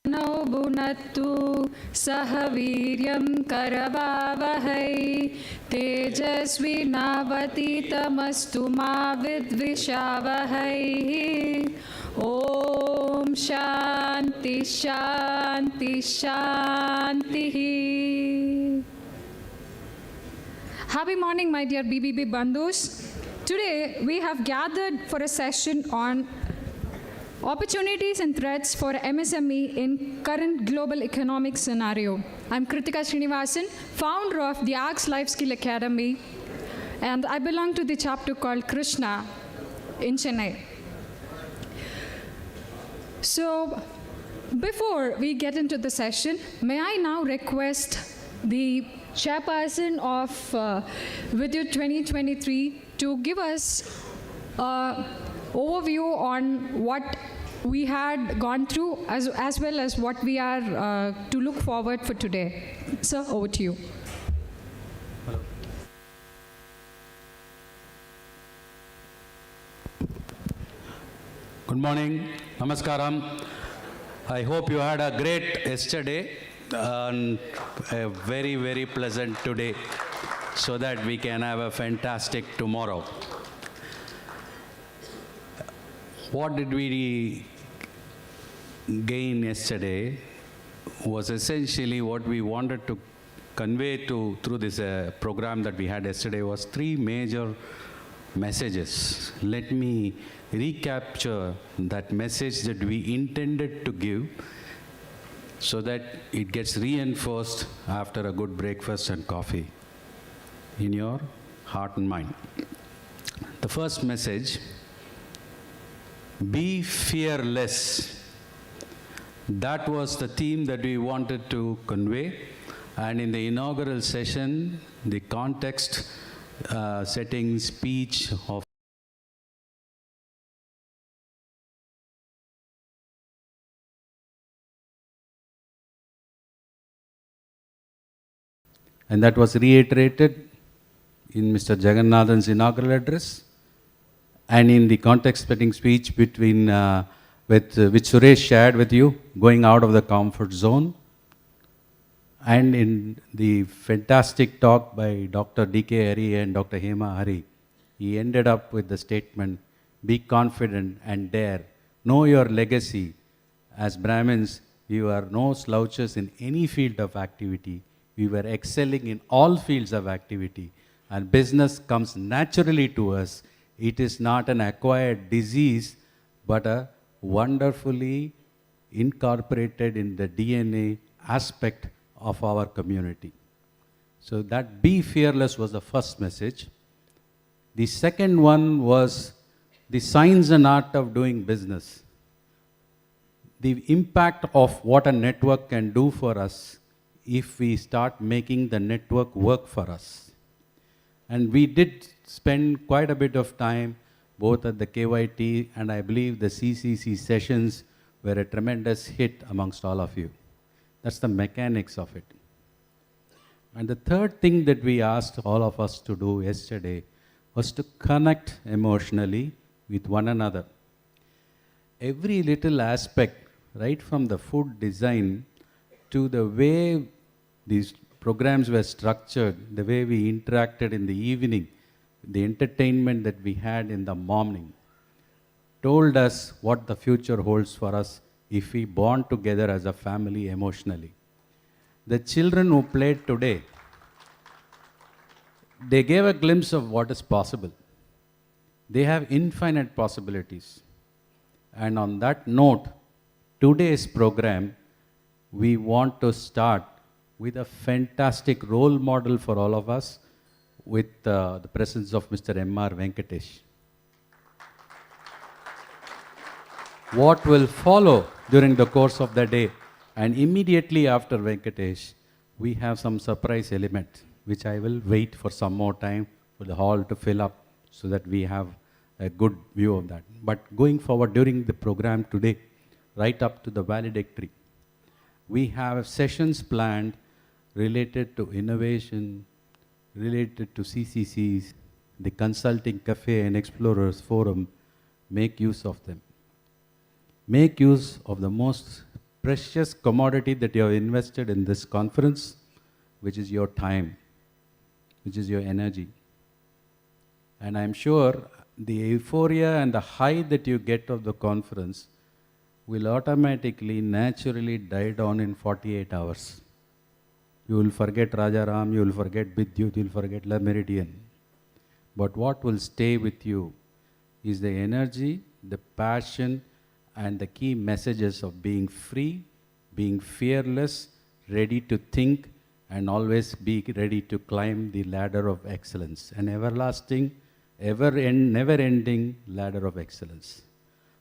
No भुनक्तु सह वीर्यं करवावहै तेजस्विनावतीतमस्तु मा विद्विषावहै ॐ शान्ति शान्ति शान्तिः. Happy morning, my dear BBB Bandhus. Today we have gathered for a session on opportunities and threats for MSME in current global economic scenario. I'm Kritika Srinivasan, founder of the Arcs Life Skill Academy, and I belong to the chapter called Krishna in Chennai. So, before we get into the session, may I now request the chairperson of Bidyuth 2023 to give us an overview on what we had gone through as well as what we are to look forward for today. Sir, over to you. Hello. Good morning. Namaskaram. I hope you had a great yesterday and a very, very pleasant today so that we can have a fantastic tomorrow. What did we gain yesterday was essentially what we wanted to convey through this program that we had yesterday was three major messages. Let me recapture that message that we intended to give so that it gets reinforced after a good breakfast and coffee in your heart and mind. The first message: be fearless. That was the theme that we wanted to convey, and in the inaugural session, the context setting speech of and that was reiterated in Mr. Jagannathan's inaugural address and in the context-setting speech which Suresh shared with you, going out of the comfort zone, and in the fantastic talk by Dr. D.K. Hari and Dr. Hema Hari. He ended up with the statement, be confident and dare, know your legacy. As Brahmins, we were no slouches in any field of activity. We were excelling in all fields of activity, and business comes naturally to us. It is not an acquired disease, but a wonderfully incorporated in the DNA aspect of our community. So that be fearless was the first message. The second one was the science and art of doing business. The impact of what a network can do for us if we start making the network work for us. And we did spend quite a bit of time both at the KYT and I believe the CCC sessions were a tremendous hit amongst all of you. That's the mechanics of it. And the third thing that we asked all of us to do yesterday was to connect emotionally with one another. Every little aspect, right from the food design to the way these programs were structured, the way we interacted in the evening, the entertainment that we had in the morning, told us what the future holds for us if we bond together as a family emotionally. The children who played today, they gave a glimpse of what is possible. They have infinite possibilities. And on that note, today's program, we want to start with a fantastic role model for all of us with the presence of Mr. M.R. Venkatesh. What will follow during the course of the day, and immediately after Venkatesh, we have some surprise element, which I will wait for some more time for the hall to fill up so that we have a good view of that. But going forward during the program today, right up to the valedictory, we have sessions planned related to innovation, related to CCCs, the Consulting Cafe and Explorers Forum. Make use of them. Make use of the most precious commodity that you have invested in this conference, which is your time, which is your energy. And I'm sure the euphoria and the high that you get of the conference will automatically, naturally die down in 48 hours. You will forget Rajaram, you will forget Bidyuth, you will forget La Meridian. But what will stay with you is the energy, the passion, and the key messages of being free, being fearless, ready to think, and always be ready to climb the ladder of excellence, an everlasting, never-ending ladder of excellence.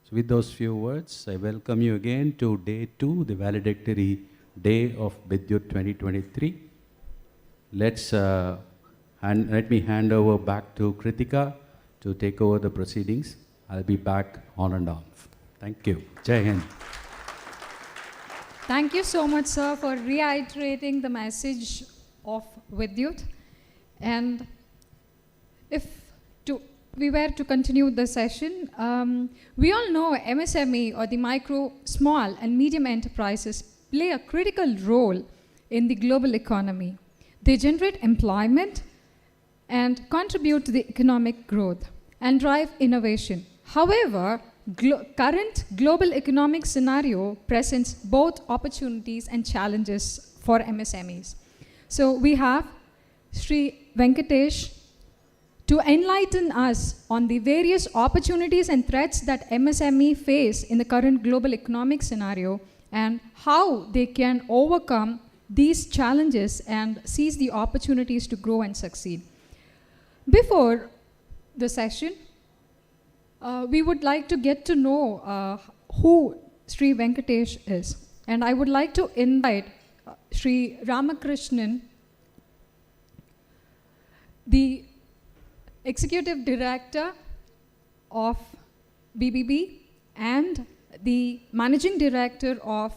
So with those few words, I welcome you again to day 2, the valedictory day of Bidyuth 2023. Let me hand over back to Kritika to take over the proceedings. I'll be back on and on. Thank you. Jai Hind. Thank you so much, sir, for reiterating the message of Bidyuth. And if we were to continue the session, we all know MSME, or the micro, small and medium enterprises, play a critical role in the global economy. They generate employment and contribute to the economic growth and drive innovation. However, current global economic scenario presents both opportunities and challenges for MSMEs. So we have Sri Venkatesh to enlighten us on the various opportunities and threats that MSME face in the current global economic scenario and how they can overcome these challenges and seize the opportunities to grow and succeed. Before the session, we would like to get to know who Sri Venkatesh is. And I would like to invite Sri Ramakrishnan, the Executive Director of BBB and the Managing Director of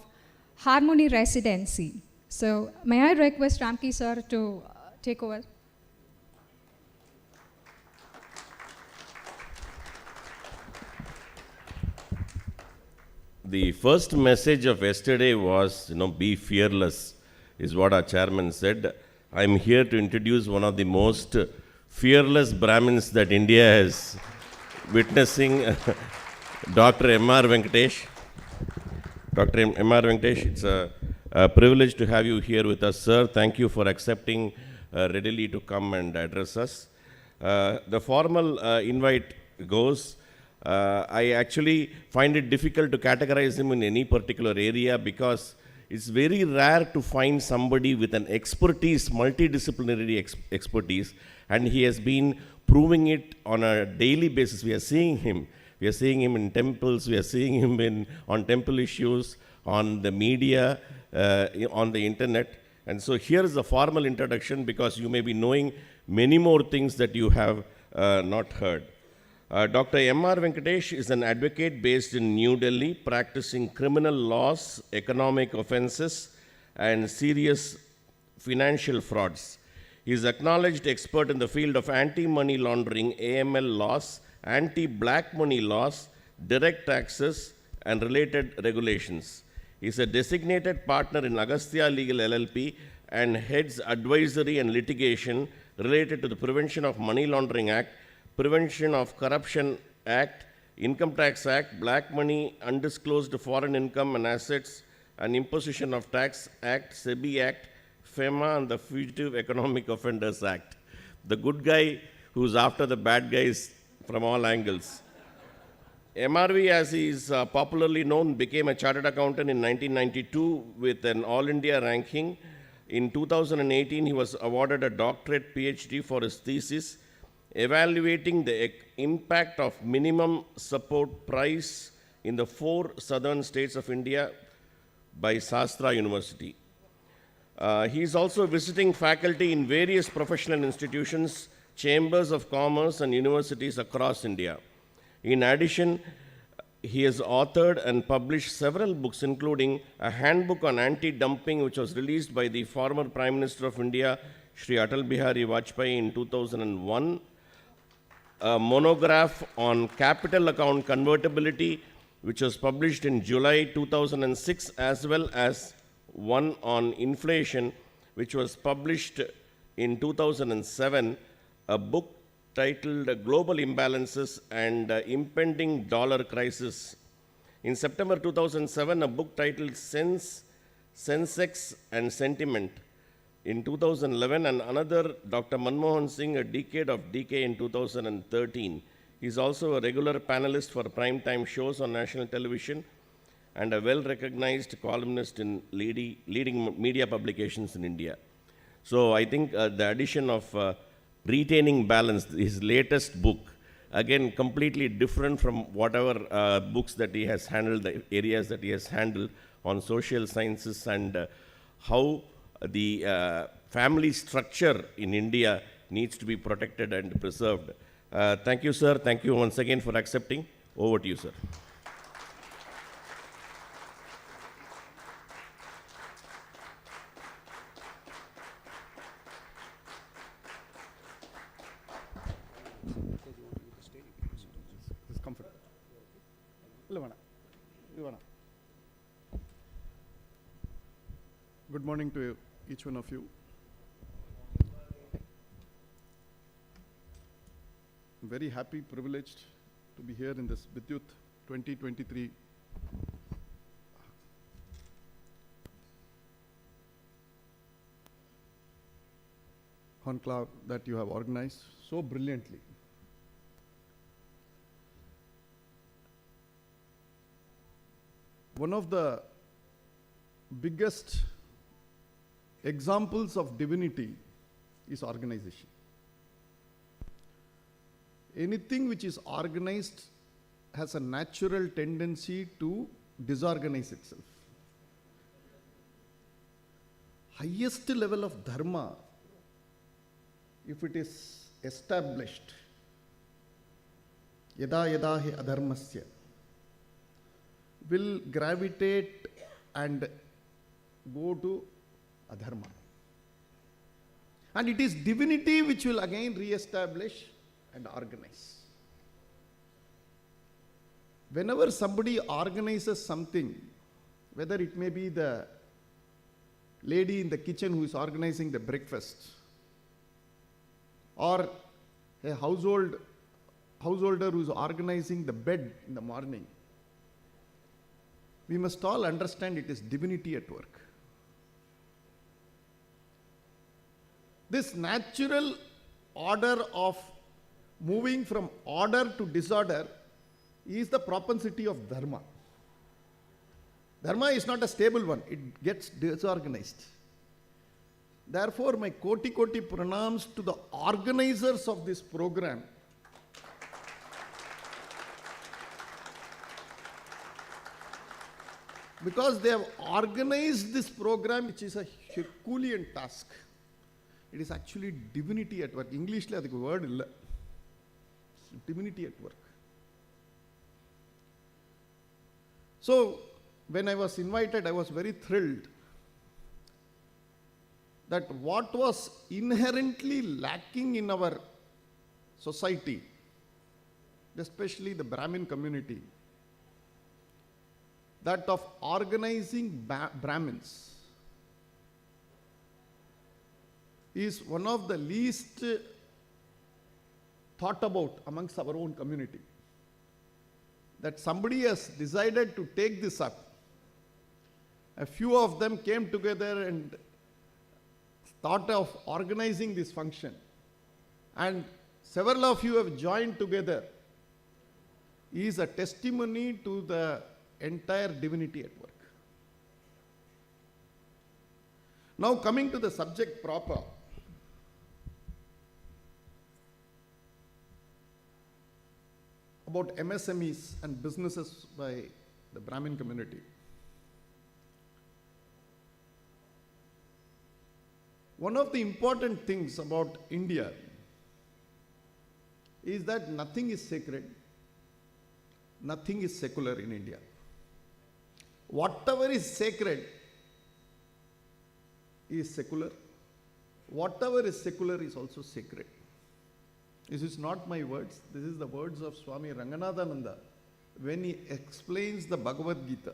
Harmony Residency. So may I request Ramki sir to take over? The first message of yesterday was, be fearless, is what our chairman said. I'm here to introduce one of the most fearless Brahmins that India is witnessing, Dr. M.R. Venkatesh. Dr. M.R. Venkatesh, it's a privilege to have you here with us, sir. Thank you for accepting readily to come and address us. The formal invite goes, I actually find it difficult to categorize him in any particular area because it's very rare to find somebody with an expertise, multidisciplinary expertise, and he has been proving it on a daily basis. We are seeing him. We are seeing him in temples. We are seeing him on temple issues, on the media, on the internet. And so here is the formal introduction because you may be knowing many more things that you have not heard. Dr. M.R. Venkatesh is an advocate based in New Delhi, practicing criminal laws, economic offenses, and serious financial frauds. He is acknowledged expert in the field of anti-money laundering, AML laws, anti-black money laws, direct taxes, and related regulations. He is a designated partner in Agastya Legal LLP and heads advisory and litigation related to the Prevention of Money Laundering Act, Prevention of Corruption Act, Income Tax Act, Black Money, Undisclosed Foreign Income and Assets, and Imposition of Tax Act, SEBI Act, FEMA, and the Fugitive Economic Offenders Act. The good guy who's after the bad guys from all angles. MRV, as he is popularly known, became a chartered accountant in 1992 with an All India ranking. In 2018, he was awarded a doctorate PhD for his thesis, evaluating the impact of minimum support price in the 4 southern states of India by Sastra University. He is also visiting faculty in various professional institutions, chambers of commerce, and universities across India. In addition, he has authored and published several books, including a handbook on anti-dumping, which was released by the former Prime Minister of India, Shri Atal Bihari Vajpayee, in 2001, a monograph on capital account convertibility which was published in July 2006, as well as one on inflation, which was published in 2007, a book titled Global Imbalances and Impending Dollar Crisis. In September 2007, a book titled Sensex and Sentiment. In 2011, and another, Dr. Manmohan Singh, A Decade of Decay in 2013. He's also a regular panelist for primetime shows on national television and a well-recognized columnist in leading media publications in India. So I think the addition of Retaining Balance, his latest book, again completely different from whatever books that he has handled, the areas that he has handled on social sciences and how the family structure in India needs to be protected and preserved. Thank you, sir. Thank you once again for accepting. Over to you, sir. It's comfortable. Good morning to each one of you. I'm very happy, privileged to be here in this Bidyuth 2023 conclave that you have organized so brilliantly. One of the biggest examples of divinity is organization. Anything which is organized has a natural tendency to disorganize itself. Highest level of dharma, if it is established, yada yada hi adharmasya, will gravitate and go to adharma. And it is divinity which will again re-establish and organize. Whenever somebody organizes something, whether it may be the lady in the kitchen who is organizing the breakfast, or a householder who is organizing the bed in the morning, we must all understand it is divinity at work. This natural order of moving from order to disorder is the propensity of dharma. Dharma is not a stable one, it gets disorganized. Therefore, my koti pranams to the organizers of this program. Because they have organized this program, which is a Herculean task. It is actually divinity at work. English le adukku word illa. Divinity at work. So, when I was invited, I was very thrilled that what was inherently lacking in our society, especially the Brahmin community, that of organizing Brahmins, is one of the least thought about amongst our own community. That somebody has decided to take this up. A few of them came together and thought of organizing this function. And several of you have joined together. Is a testimony to the entire divinity at work. Now coming to the subject proper. About MSMEs and businesses by the Brahmin community. One of the important things about India is that nothing is sacred, nothing is secular in India. Whatever is sacred is secular. Whatever is secular is also sacred. This is not my words. This is the words of Swami Ranganathananda, when he explains the Bhagavad Gita.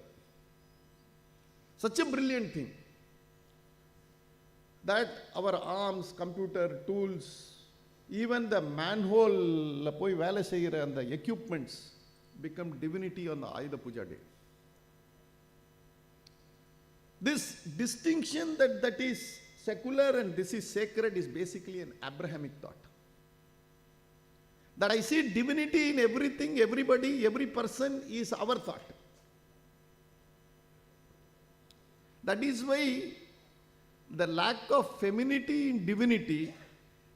Such a brilliant thing that our arms, computer, tools, even the manhole, poi vela seiyira and the equipments become divinity on the Ayudha Puja day. This distinction that is secular and this is sacred is basically an Abrahamic thought. That I see divinity in everything, everybody, every person is our thought. That is why the lack of femininity in divinity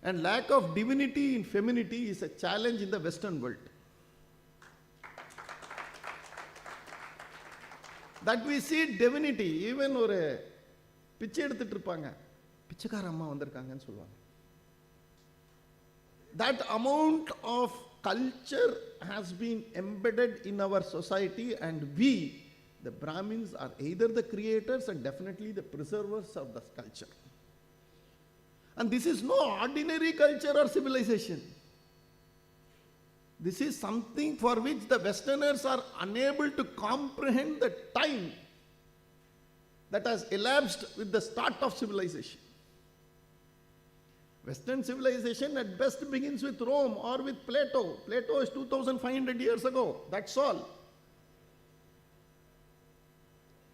and lack of divinity in femininity is a challenge in the Western world. That we see divinity, even ஒரு பிச்சை எடுத்துட்டு இருப்பாங்க, பிச்சைக்கார அம்மா வந்திருக்காங்கன்னு சொல்லுவாங்க. That amount of culture has been embedded in our society, and we, the Brahmins, are either the creators and definitely the preservers of this culture. And this is no ordinary culture or civilization. This is something for which the Westerners are unable to comprehend the time that has elapsed with the start of civilization. Western civilization at best begins with Rome or with Plato. Plato is 2500 years ago. That's all.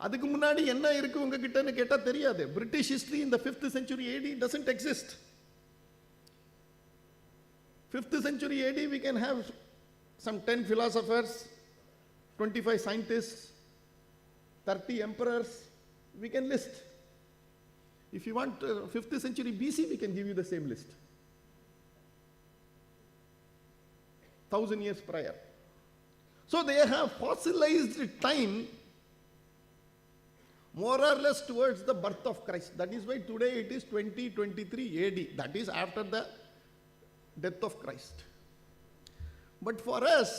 அதுக்கு முன்னாடி என்ன இருக்கு உங்ககிட்டன்னு கேட்டா தெரியாது. British history in the 5th century AD doesn't exist. 5th century AD we can have some 10 philosophers, 25 scientists, 30 emperors, we can list. If you want 5th century BC, we can give you the same list. 1000 years prior. So they have fossilized time more or less towards the birth of Christ. That is why today it is 2023 AD. That is after the death of Christ. But for us,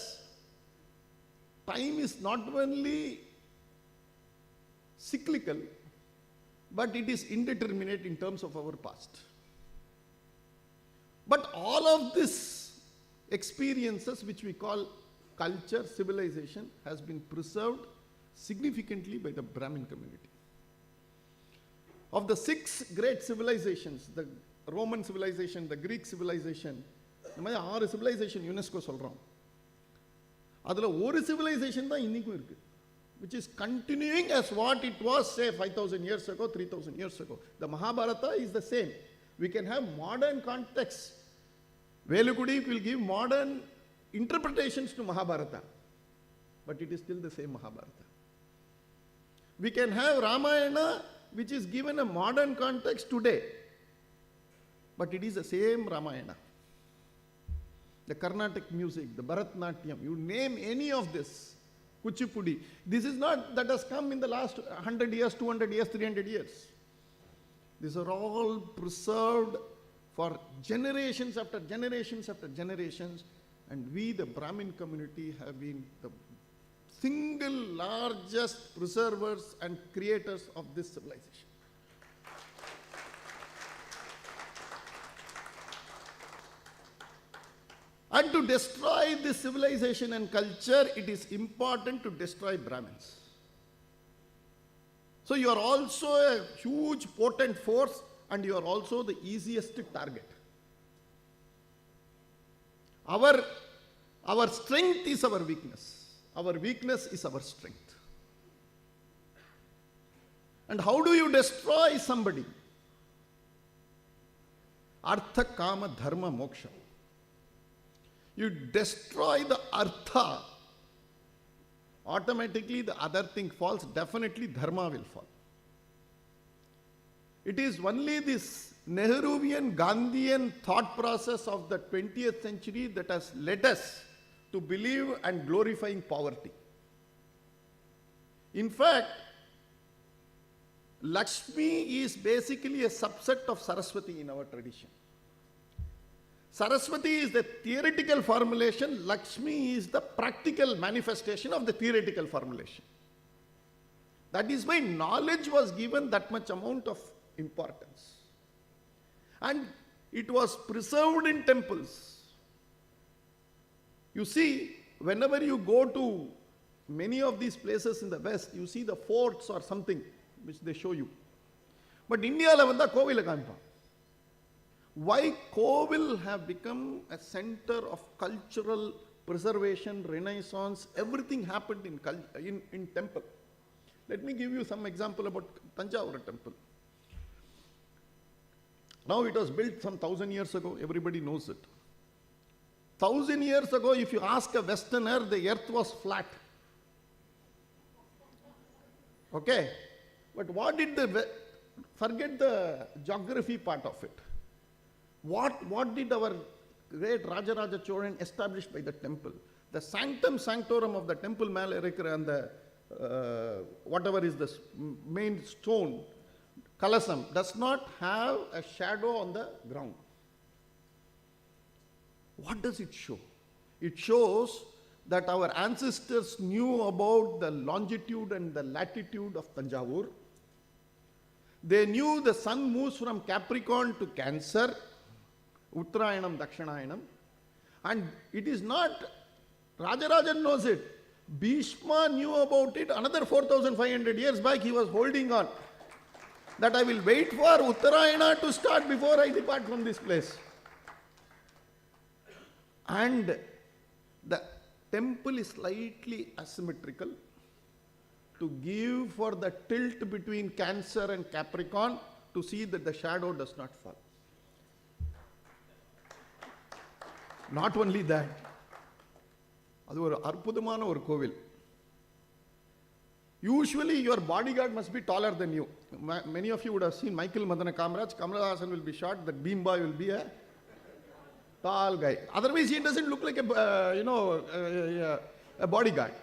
time is not only cyclical, but it is indeterminate in terms of our past. But all of these experiences, which we call culture, civilization, has been preserved significantly by the Brahmin community. Of the 6 great civilizations, the Roman civilization, the Greek civilization, இந்த மாதிரி 6 civilization UNESCO சொல்றோம். அதுல ஒரு civilization தான் இன்னைக்கும் இருக்கு, which is continuing as what it was, say, 5000 years ago, 3000 years ago. The Mahabharata is the same. We can have modern context. Velukudi will give modern interpretations to Mahabharata, but it is still the same Mahabharata. We can have Ramayana, which is given a modern context today, but it is the same Ramayana. The Carnatic music, the Bharatnatyam, you name any of this, Kuchipudi. This is not that has come in the last 100 years, 200 years, 300 years. These are all preserved for generations after generations after generations, and we, the Brahmin community, have been the single largest preservers and creators of this civilization. And to destroy this civilization and culture, it is important to destroy Brahmins. So you are also a huge potent force, and you are also the easiest target. Our strength is our weakness. Our weakness is our strength. And how do you destroy somebody? Artha, Kama, Dharma, Moksha. You destroy the artha, automatically the other thing falls, definitely dharma will fall. It is only this Nehruvian, Gandhian thought process of the 20th century that has led us to believe and glorifying poverty. In fact, Lakshmi is basically a subset of Saraswati in our tradition. Saraswati is the theoretical formulation, Lakshmi is the practical manifestation of the theoretical formulation. That is why knowledge was given that much amount of importance. And it was preserved in temples. You see, whenever you go to many of these places in the West, you see the forts or something which they show you. But India la vanda Kovila kaanpa. Why Kovil have become a center of cultural preservation, renaissance, everything happened in temple. Let me give you some example about Tanjavur temple. Now it was built some 1,000 years ago, everybody knows it. 1,000 years ago, if you ask a Westerner, the earth was flat. Okay? But what did forget the geography part of it. What did our great Rajaraja Cholan establish by the temple? The sanctum sanctorum of the temple Malarikra and the whatever is the main stone, Kalasam, does not have a shadow on the ground. What does it show? It shows that our ancestors knew about the longitude and the latitude of Tanjavur. They knew the sun moves from Capricorn to Cancer, Uttarayanam, Dakshinayanam. And it is not, Rajarajan knows it. Bhishma knew about it another 4,500 years back. He was holding on. That I will wait for Uttarayana to start before I depart from this place. And the temple is slightly asymmetrical to give for the tilt between Cancer and Capricorn to see that the shadow does not fall. Not only that, அது ஒரு அற்புதமான ஒரு கோவில். Usually your bodyguard must be taller than you. Many of you would have seen Michael Madana Kamaraj. Kamal Hassan will be short, that Bhimba will be a tall guy. Otherwise he doesn't look like a bodyguard.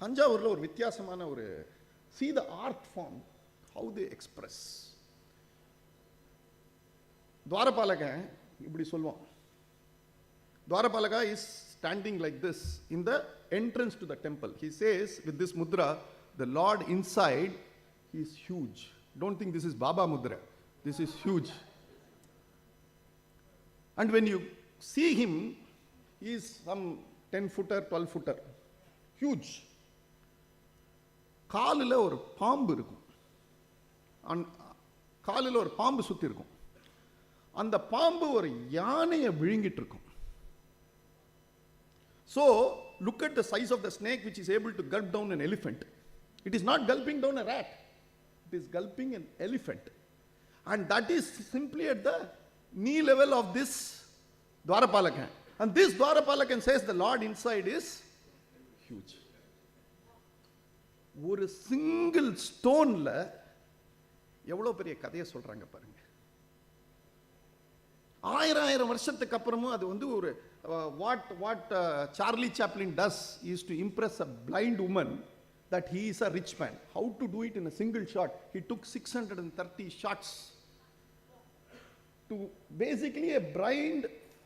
Tanjavurla ஒரு வித்தியாசமான ஒரு, see the art form, how they express. துவாரபாலகன் இப்படி சொல்லுவான். Dwarapalaka is standing like this in the entrance to the temple. He says with this mudra, the Lord inside, he is huge. Don't think this is Baba mudra. This is huge. And when you see him, he is some 10-footer, 12-footer. Huge. காலில் ஒரு பாம்பு இருக்கும். காலில் ஒரு பாம்பு சுற்றி இருக்கும். அந்த பாம்பு ஒரு யானையை விழுங்கிட்டு இருக்கும். So, look at the size of the snake which is able to gulp down an elephant. It is not gulping down a rat. It is gulping an elephant. And that is simply at the knee level of this Dwarapalakan. And this Dwarapalakan says the Lord inside is huge. ஒரு single ஸ்டோன்ல எவ்வளவு பெரிய கதையை சொல்றாங்க பாருங்க. ஆயிரம் வருஷத்துக்கு அப்புறமும் அது வந்து ஒரு what Charlie Chaplin does is to impress a blind woman that he is a rich man. How to do it in a single shot? He took 630 shots. To basically a blind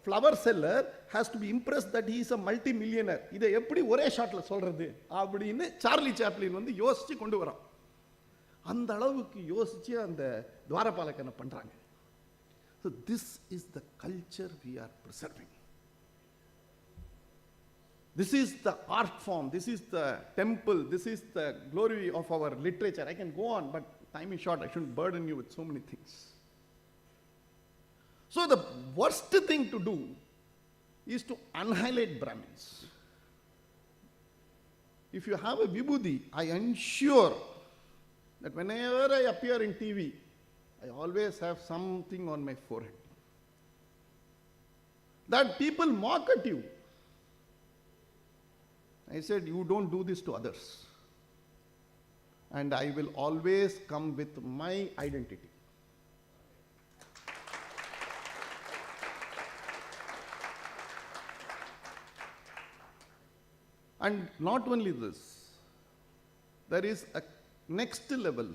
flower seller has to be impressed that he is a multi-millionaire. இதை எப்படி ஒரே ஷாட்ல சொல்றது அப்படின்னு Charlie Chaplin வந்து யோசிச்சு கொண்டு வரான். அந்த அளவுக்கு யோசிச்சு அந்த துவாரபாலகனை பண்றாங்க. So this is the culture we are preserving. This is the art form, this is the temple, this is the glory of our literature. I can go on, but time is short, I shouldn't burden you with so many things. So the worst thing to do is to annihilate Brahmins. If you have a vibhuti, I ensure that whenever I appear in TV, I always have something on my forehead. That people mock at you. I said, you don't do this to others. And I will always come with my identity. And not only this, there is a next level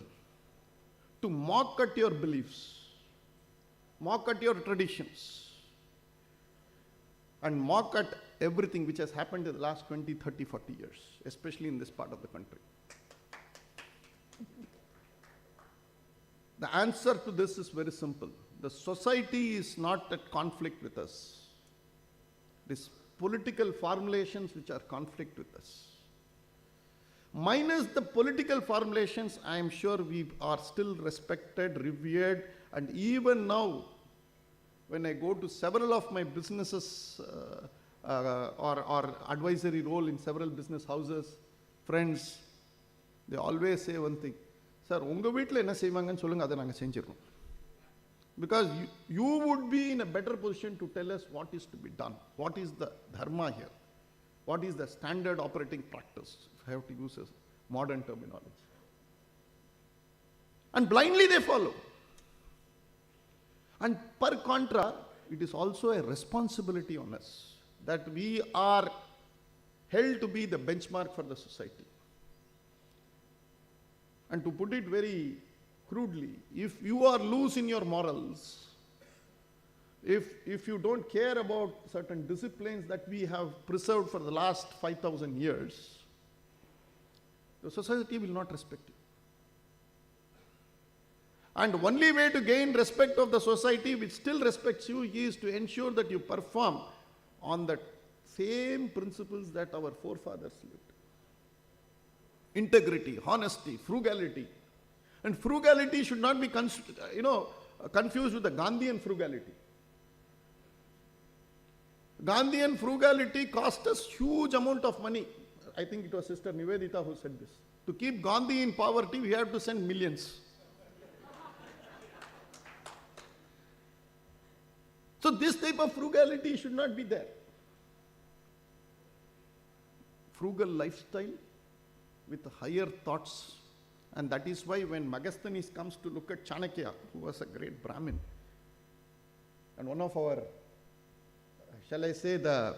to mock at your beliefs, mock at your traditions, and mock at everything which has happened in the last 20, 30, 40 years, especially in this part of the country. The answer to this is very simple. The society is not at conflict with us. It is political formulations which are conflict with us. Minus the political formulations, I am sure we are still respected, revered, and even now, when I go to several of my businesses or advisory role in several business houses, friends, they always say one thing, sir, unga veetla enna seivaanganu solunga adha naanga senjirom. Because you would be in a better position to tell us what is to be done, what is the dharma here, what is the standard operating practice, if I have to use a modern terminology. And blindly they follow. And per contra, it is also a responsibility on us that we are held to be the benchmark for the society. And to put it very crudely, if you are loose in your morals, if you don't care about certain disciplines that we have preserved for the last 5,000 years, the society will not respect you. And only way to gain respect of the society which still respects you is to ensure that you perform on the same principles that our forefathers lived. Integrity, honesty, frugality. And frugality should not be confused with the Gandhian frugality. Gandhian frugality cost us huge amount of money. I think it was Sister Nivedita who said this. To keep Gandhi in poverty, we have to send millions. So this type of frugality should not be there. Frugal lifestyle with higher thoughts. And that is why when Megasthenes comes to look at Chanakya, who was a great Brahmin, and one of our, shall I say, the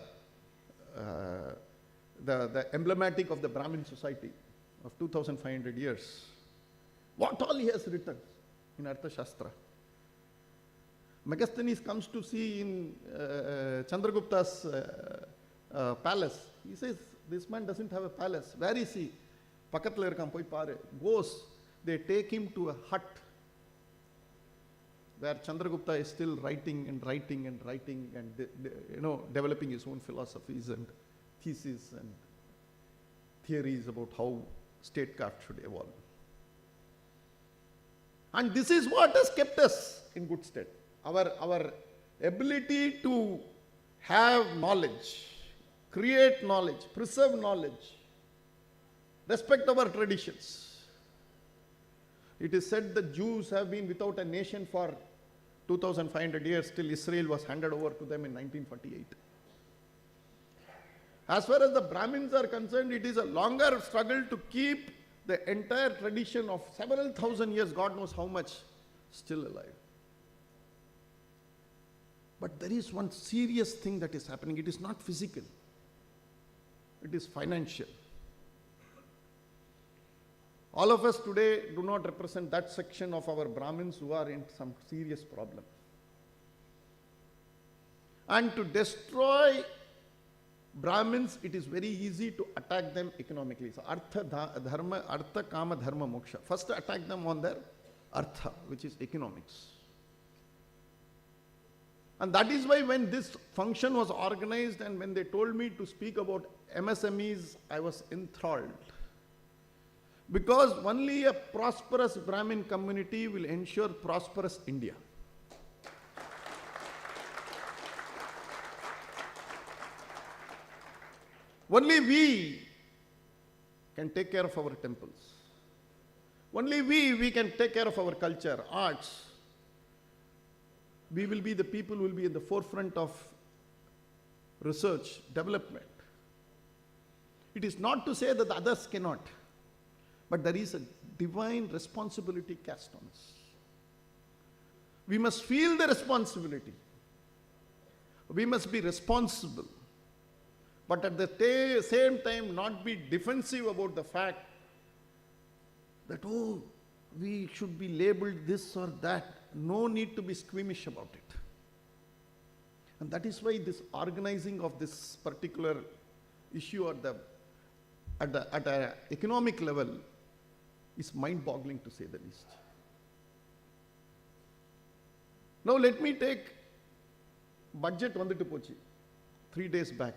emblematic of the Brahmin society of 2,500 years, what all he has written in Arthashastra. Megasthenes comes to see in Chandragupta's palace. He says, this man doesn't have a palace. Where is he? Pakatla irukam poi paare. Goes, they take him to a hut where Chandragupta is still writing and developing his own philosophies and theses and theories about how statecraft should evolve. And this is what has kept us in good stead. Our ability to have knowledge, create knowledge, preserve knowledge, respect our traditions. It is said that Jews have been without a nation for 2,500 years till Israel was handed over to them in 1948. As far as the Brahmins are concerned, it is a longer struggle to keep the entire tradition of several thousand years, God knows how much, still alive. But there is one serious thing that is happening. It is not physical. It is financial. All of us today do not represent that section of our Brahmins who are in some serious problem. And to destroy Brahmins, it is very easy to attack them economically. So artha, kama, dharma, moksha. First attack them on their artha, which is economics. And that is why when this function was organized and when they told me to speak about MSMEs, I was enthralled. Because only a prosperous Brahmin community will ensure prosperous India. Only we can take care of our temples. Only we can take care of our culture, arts. We will be the people who will be in the forefront of research, development. It is not to say that the others cannot, but there is a divine responsibility cast on us. We must feel the responsibility. We must be responsible. But at the same time, not be defensive about the fact that, oh, we should be labeled this or that. No need to be squeamish about it. And that is why this organizing of this particular issue at an economic level is mind-boggling, to say the least. Now let me take budget vandittu pochi 3 days back.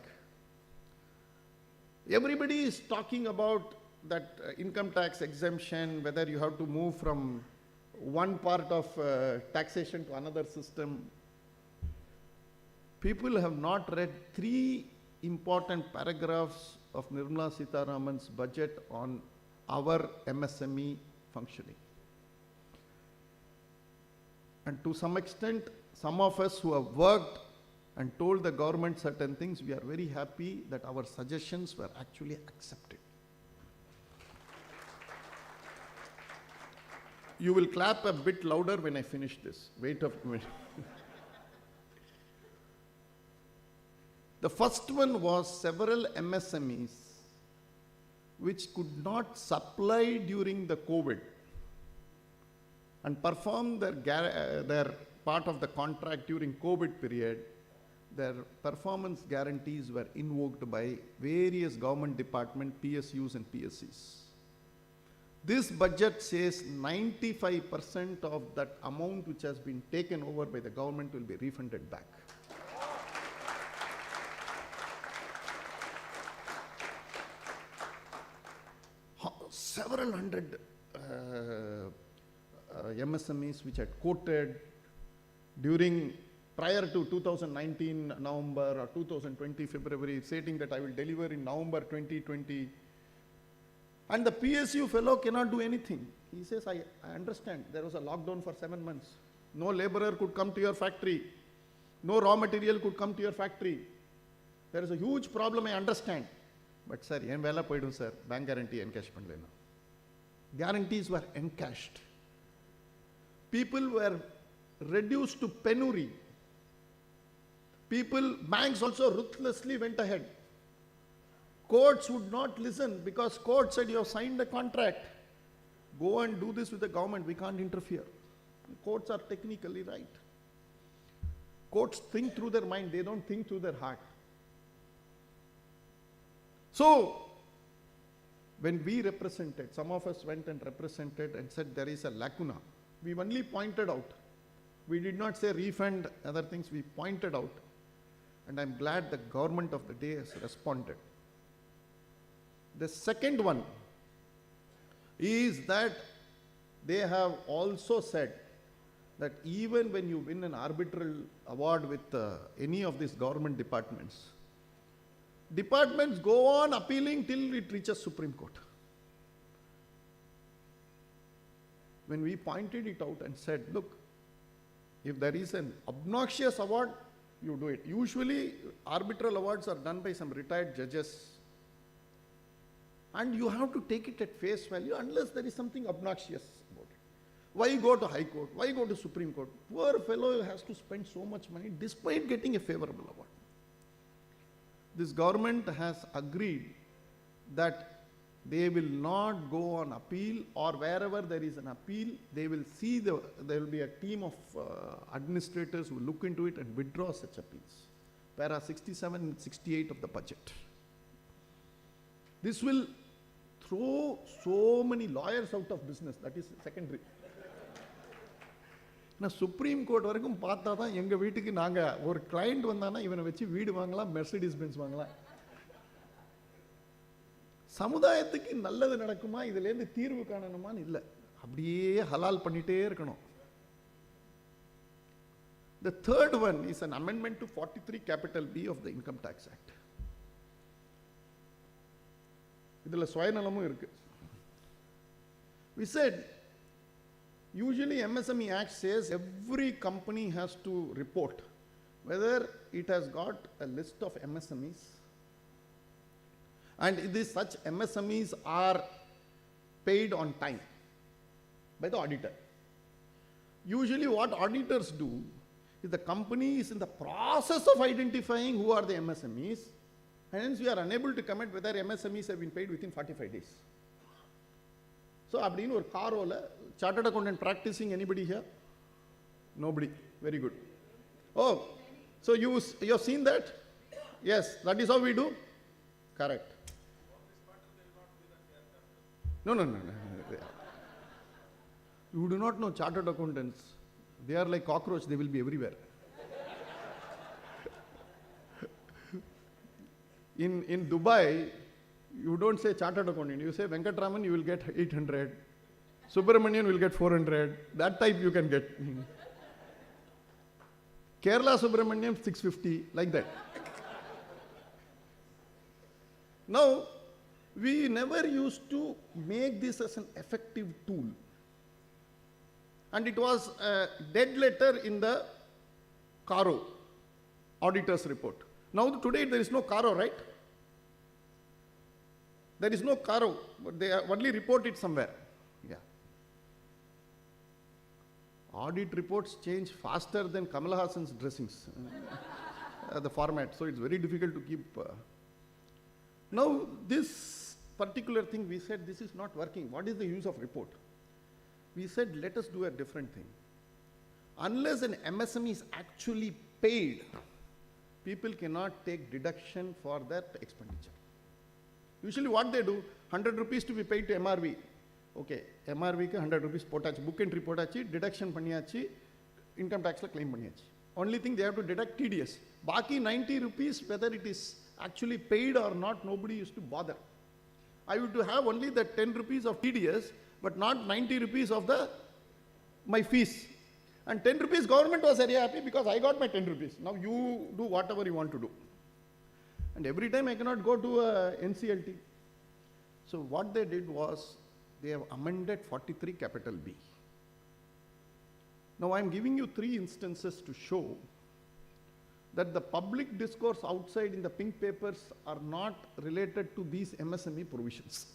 Everybody is talking about that income tax exemption, whether you have to move from one part of taxation to another system. People have not read 3 important paragraphs of Nirmala Sitharaman's budget on our MSME functioning. And to some extent, some of us who have worked and told the government certain things, we are very happy that our suggestions were actually accepted. You will clap a bit louder when I finish this. Wait a minute. The first one was several MSMEs which could not supply during the COVID and perform their part of the contract during COVID period. Their performance guarantees were invoked by various government departments, PSUs and PSCs. This budget says 95% of that amount which has been taken over by the government will be refunded back. Several hundred MSMEs which had quoted prior to 2019 November or 2020 February, stating that I will deliver in November 2020. And the PSU fellow cannot do anything. He says, I understand, there was a lockdown for 7 months. No laborer could come to your factory. No raw material could come to your factory. There is a huge problem, I understand. But sir, yen vela poidum sir, bank guarantee encash panlena. Guarantees were encashed. People were reduced to penury. Banks also ruthlessly went ahead. Courts would not listen because court said you have signed a contract. Go and do this with the government, we can't interfere. Courts are technically right. Courts think through their mind, they don't think through their heart. So, when we represented, some of us went and represented and said there is a lacuna. We only pointed out. We did not say refund, other things, we pointed out. And I'm glad the government of the day has responded. The second one is that they have also said that even when you win an arbitral award with any of these government departments go on appealing till it reaches Supreme Court. When we pointed it out and said, look, if there is an obnoxious award, you do it. Usually, arbitral awards are done by some retired judges. And you have to take it at face value unless there is something obnoxious about it. Why go to High Court? Why go to Supreme Court? Poor fellow has to spend so much money despite getting a favorable award. This government has agreed that they will not go on appeal, or wherever there is an appeal, they will see there will be a team of administrators who will look into it and withdraw such appeals. Para 67 and 68 of the budget. This will throw so many lawyers out of business. That is secondary. Now, Supreme Court வரைக்கும் பார்த்தா தான் எங்க வீட்டுக்கு நாங்க ஒரு client வந்தானா இவனை வச்சு வீடு வாங்கலாம், மெர்சிடிஸ் பென்ஸ் வாங்கலாம். சமுதாயத்துக்கு நல்லது நடக்குமா, இதுல இருந்து தீர்வு காணணுமான்னு இல்ல. அப்படியே ஹலால் பண்ணிட்டே இருக்கணும். The third one is an amendment to 43 capital B of the Income Tax Act. இதுல சுயநலமும் இருக்கு. We said, usually MSME Act says every company has to report whether it has got a list of MSMEs and such MSMEs are paid on time by the auditor. Usually what auditors do is the company is in the process of identifying who are the MSMEs, and hence we are unable to comment whether MSMEs have been paid within 45 days. So, abdin or karola, chartered accountant practicing, anybody here? Nobody. Very good. Oh, so you have seen that? Yes, that is how we do? Correct. No. You do not know chartered accountants. They are like cockroach, they will be everywhere. In Dubai, You don't say chartered accountant. You say Venkatraman, you will get 800. Subramanian will get 400. That type you can get. Kerala Subramanian 650, like that. Now, we never used to make this as an effective tool. And it was a dead letter in the Caro auditor's report. Now, today there is no Caro, right? There is no Caro, but they only report it somewhere. Yeah. Audit reports change faster than Kamal Hassan's dressings, the format. So it's very difficult to keep. Now, this particular thing, we said this is not working. What is the use of report? We said, let us do a different thing. Unless an MSME is actually paid, people cannot take deduction for that expenditure. Usually what they do, 100 rupees to be paid to MRV. Okay, MRV ku 100 rupees potachi, book entry potachi, deduction panniyachi, income tax la claim panniyachi. Only thing they have to deduct TDS. Baki 90 rupees, whether it is actually paid or not, nobody used to bother. I would to have only the 10 rupees of TDS, but not 90 rupees of my fees. And 10 rupees government was very happy because I got my 10 rupees. Now you do whatever you want to do. And every time I cannot go to NCLT. So what they did was, they have amended 43 capital B. Now I am giving you 3 instances to show that the public discourse outside in the pink papers are not related to these MSME provisions.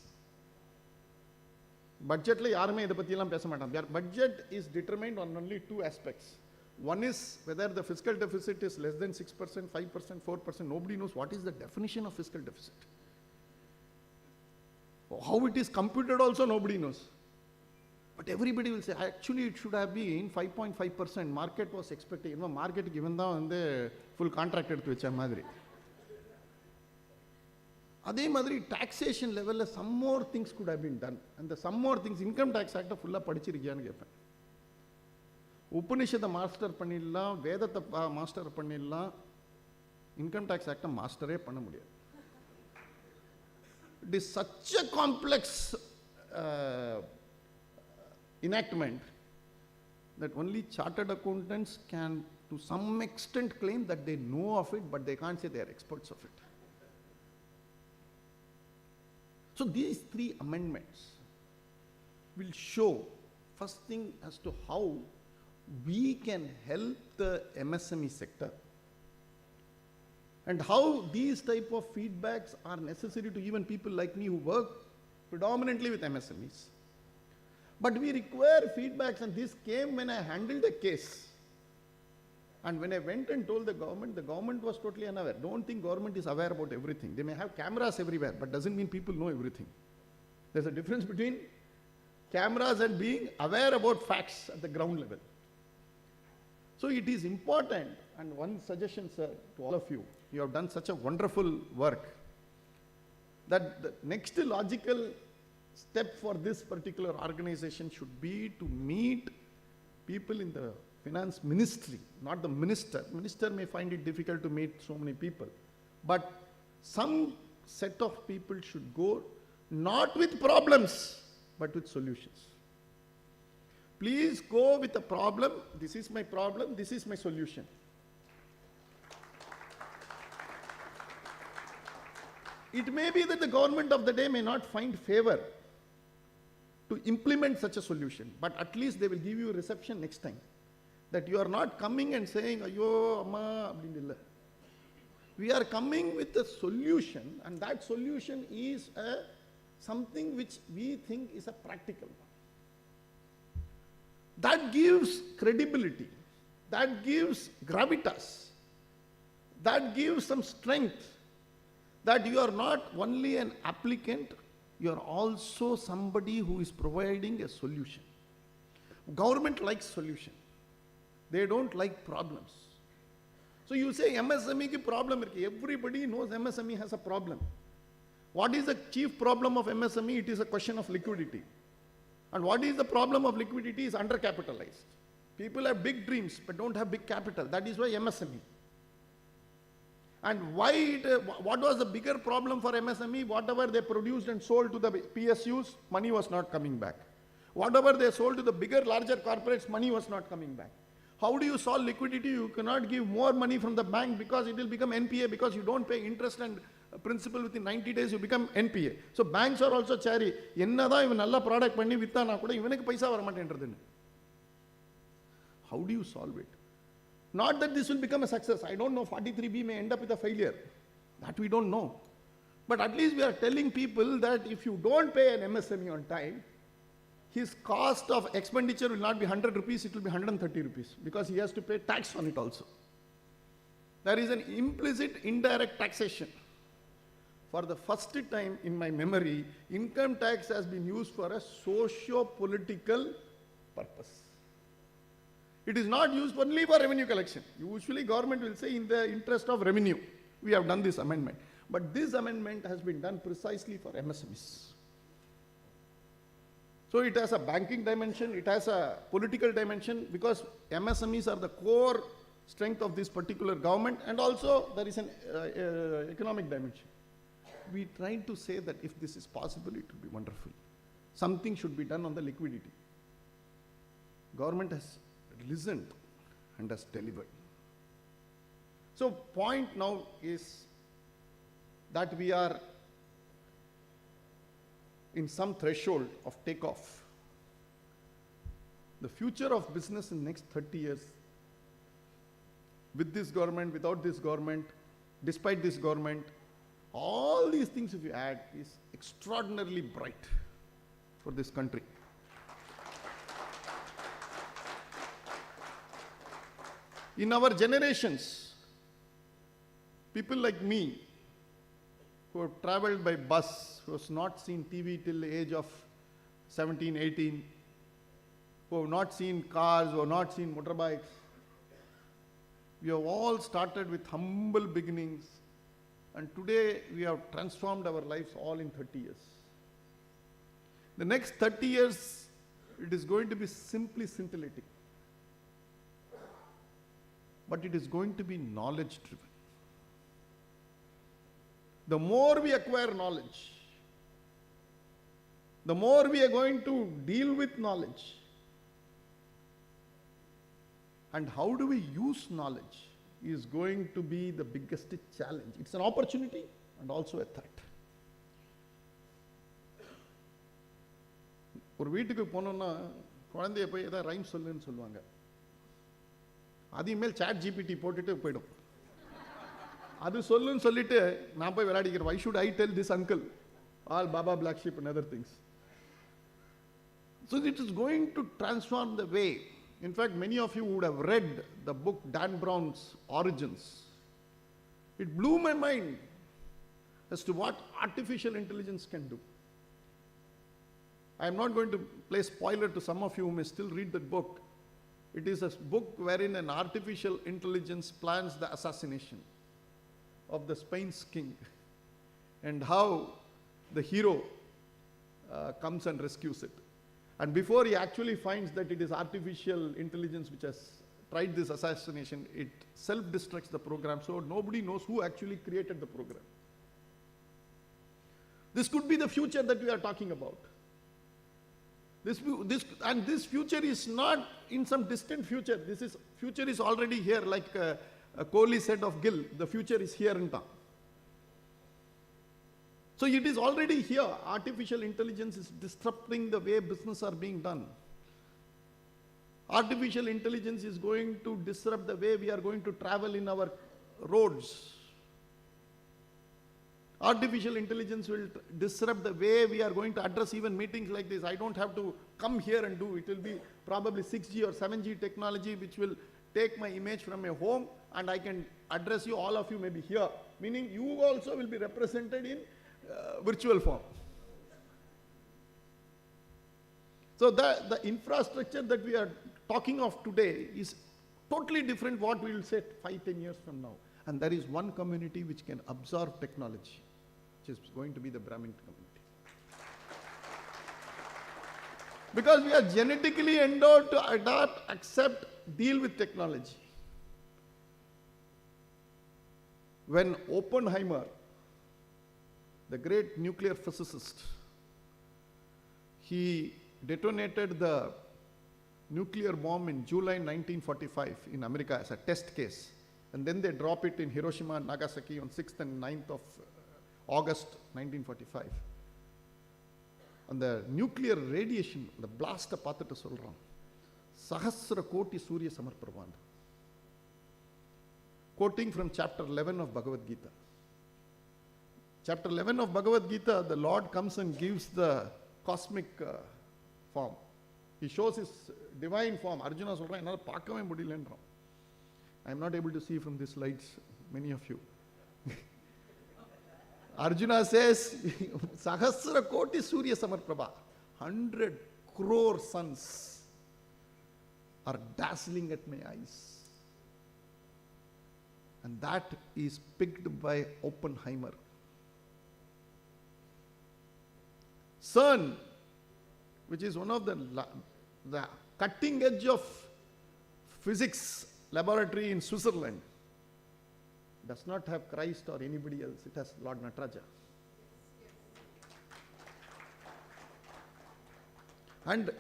Budget la yarume idha pathi ellam pesa maatanga. Budget is determined on only 2 aspects. One is whether the fiscal deficit is less than 6%, 5%, 4%. Nobody knows what is the definition of fiscal deficit. How it is computed also nobody knows. But everybody will say, actually it should have been 5.5%. Market was expecting, market given the full contract eduthu vecha madri. Adhe madri taxation level some more things could have been done. And the some more things, income tax act full padichirikiyanu keppen. Upanishad master pannidala, Vedatha master pannidala, income tax act master panna mudiyadhu. It is such a complex enactment that only chartered accountants can to some extent claim that they know of it, but they can't say they are experts of it. So these 3 amendments will show, first thing, as to how we can help the MSME sector and how these type of feedbacks are necessary to even people like me who work predominantly with MSMEs. But we require feedbacks, and this came when I handled a case. And when I went and told the government was totally unaware. Don't think government is aware about everything. They may have cameras everywhere, but doesn't mean people know everything. There's a difference between cameras and being aware about facts at the ground level. So it is important, and one suggestion, sir, to all of you, you have done such a wonderful work, that the next logical step for this particular organization should be to meet people in the finance ministry, not the minister. Minister may find it difficult to meet so many people, but some set of people should go not with problems, but with solutions. Please go with a problem. This is my problem, this is my solution. It may be that the government of the day may not find favor to implement such a solution, but at least they will give you a reception next time. That you are not coming and saying, Ayo, Amma, abdindilla. We are coming with a solution, and that solution is something which we think is a practical one. That gives credibility, that gives gravitas, that gives some strength, that you are not only an applicant, you are also somebody who is providing a solution. Government likes solution. They don't like problems. So you say MSME ki problem. Everybody knows MSME has a problem. What is the chief problem of MSME? It is a question of liquidity. And what is the problem of liquidity is undercapitalized. People have big dreams but don't have big capital. That is why MSME. And why what was the bigger problem for MSME? Whatever they produced and sold to the PSUs, money was not coming back. Whatever they sold to the bigger, larger corporates, money was not coming back. How do you solve liquidity? You cannot give more money from the bank because it will become NPA, because you don't pay interest and principal within 90 days, you become NPA. So banks are also chary. என்னதான் இவன் நல்ல product பண்ணி வித்தானா கூட இவனுக்கு பைசா வர மாட்டேன்றதுன்னு. How do you solve it? Not that this will become a success. I don't know, 43B may end up with a failure. That we don't know. But at least we are telling people that if you don't pay an MSME on time, his cost of expenditure will not be 100 rupees, it will be 130 rupees, because he has to pay tax on it also. There is an implicit indirect taxation. For the first time in my memory, income tax has been used for a socio-political purpose. It is not used only for revenue collection. Usually government will say in the interest of revenue, we have done this amendment. But this amendment has been done precisely for MSMEs. So it has a banking dimension, it has a political dimension, because MSMEs are the core strength of this particular government, and also there is an economic dimension. We try to say that if this is possible, it will be wonderful. Something should be done on the liquidity. Government has listened and has delivered. So point now is that we are in some threshold of takeoff. The future of business in the next 30 years, with this government, without this government, despite this government, all these things if you add is extraordinarily bright for this country. In our generations, people like me, who have traveled by bus, who has not seen TV till the age of 17, 18, who have not seen cars, who have not seen motorbikes, we have all started with humble beginnings, and today we have transformed our lives all in 30 years. The next 30 years, it is going to be simply scintillating. But it is going to be knowledge driven. The more we acquire knowledge, the more we are going to deal with knowledge. And how do we use knowledge is going to be the biggest challenge. It's an opportunity and also a threat. ஒரு வீட்டுக்கு போனோம்னா குழந்தைய போய் ஏதாவது rhyme சொல்லுன்னு சொல்லுவாங்க. அதையும் மேல் சாட் ஜிபிடி போட்டுட்டு போயிடும். அது சொல்லுன்னு சொல்லிட்டு நான் போய் விளையாடிக்கிறேன். Why should I tell this uncle all Baba Black Sheep and other things? So it is going to transform the way. In fact, many of you would have read the book Dan Brown's Origins. It blew my mind as to what artificial intelligence can do. I am not going to play spoiler to some of you who may still read that book. It is a book wherein an artificial intelligence plans the assassination of the Spain's king, and how the hero comes and rescues it. And before he actually finds that it is artificial intelligence which has tried this assassination, it self-destructs the program, so nobody knows who actually created the program. This could be the future that we are talking about. This future is not in some distant future. Future is already here, like Kohli said of Gill, the future is here in town. So it is already here. Artificial intelligence is disrupting the way business are being done. Artificial intelligence is going to disrupt the way we are going to travel in our roads. Artificial intelligence will disrupt the way we are going to address even meetings like this. I don't have to come here and do. It will be probably 6G or 7G technology which will take my image from a home and I can address you, all of you may be here. Meaning you also will be represented in virtual form. So the infrastructure that we are talking of today is totally different what we will say 5-10 years from now. And there is one community which can absorb technology, which is going to be the Brahmin community. Because we are genetically endowed to adapt, accept, deal with technology. when Oppenheimer, the great nuclear physicist, he detonated the nuclear bomb in July 1945 in America as a test case. And then they drop it in Hiroshima and Nagasaki on 6th and 9th of August 1945. And the nuclear radiation, the blast பார்த்துட்டு சொல்றான், சஹஸ்ர கோட்டி சூரிய சமர்ப்பிரபான். Quoting from chapter 11 of Bhagavad Gita. Chapter 11 of Bhagavad Gita, the Lord comes and gives the cosmic form. He shows his divine form. Arjuna சொல்றான், என்னால் பார்க்கவே முடியலன்றான். I am not able to see from these slides, many of you. Arjuna says, Sahasra Koti Surya Samarprabha, 100 crore suns are dazzling at my eyes. And that is picked by Oppenheimer. CERN, which is one of the cutting edge of physics laboratory in Switzerland, does not have Christ or anybody else. It has Lord Nataraja. And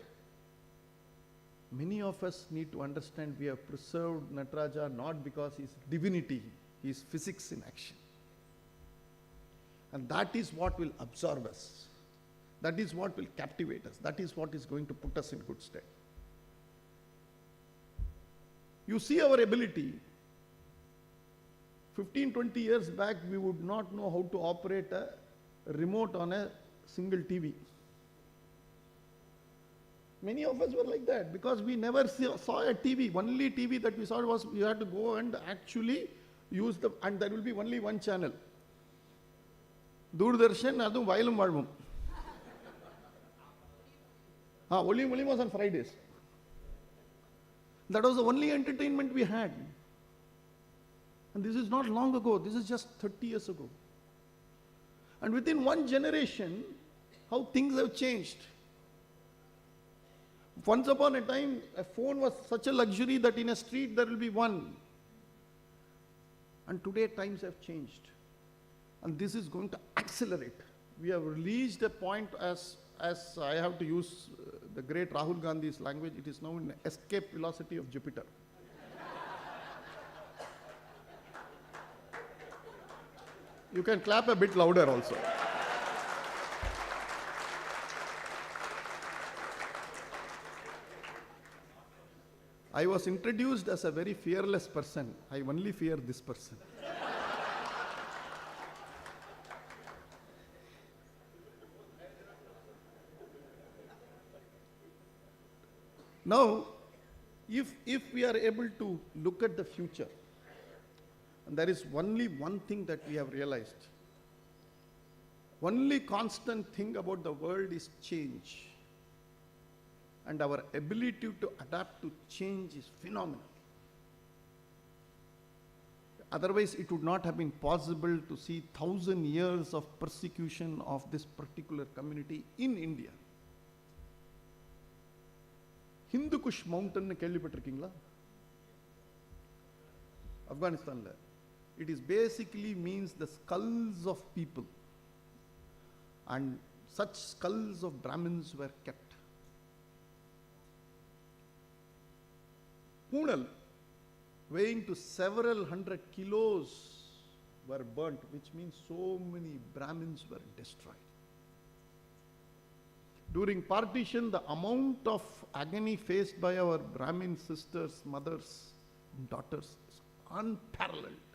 many of us need to understand we have preserved Nataraja not because he is divinity, he is physics in action. And that is what will absorb us. That is what will captivate us. That is what is going to put us in good stead. You see our ability. 15-20 years back, we would not know how to operate a remote on a single TV. Many of us were like that because we never saw a TV. Only TV that we saw was you had to go and actually use the, and there will be only one channel. Doordarshan, adum Vailum Valvum. Only was on Fridays. That was the only entertainment we had. And this is not long ago, this is just 30 years ago. And within one generation, how things have changed. Once upon a time, a phone was such a luxury that in a street there will be one. And today times have changed. And this is going to accelerate. We have reached a point, as I have to use the great Rahul Gandhi's language, it is now in escape velocity of Jupiter. You can clap a bit louder also. I was introduced as a very fearless person. I only fear this person. Now, if we are able to look at the future, and there is only one thing that we have realized. Only constant thing about the world is change. And our ability to adapt to change is phenomenal. Otherwise, it would not have been possible to see 1,000 years of persecution of this particular community in India. Hindu Kush mountain கேள்விப்பட்டிருக்கீங்களா? Afghanistan. It is basically means the skulls of people. And such skulls of Brahmins were kept. Poonal, weighing to several hundred kilos, were burnt, which means so many Brahmins were destroyed. During partition, the amount of agony faced by our Brahmin sisters, mothers, and daughters is unparalleled.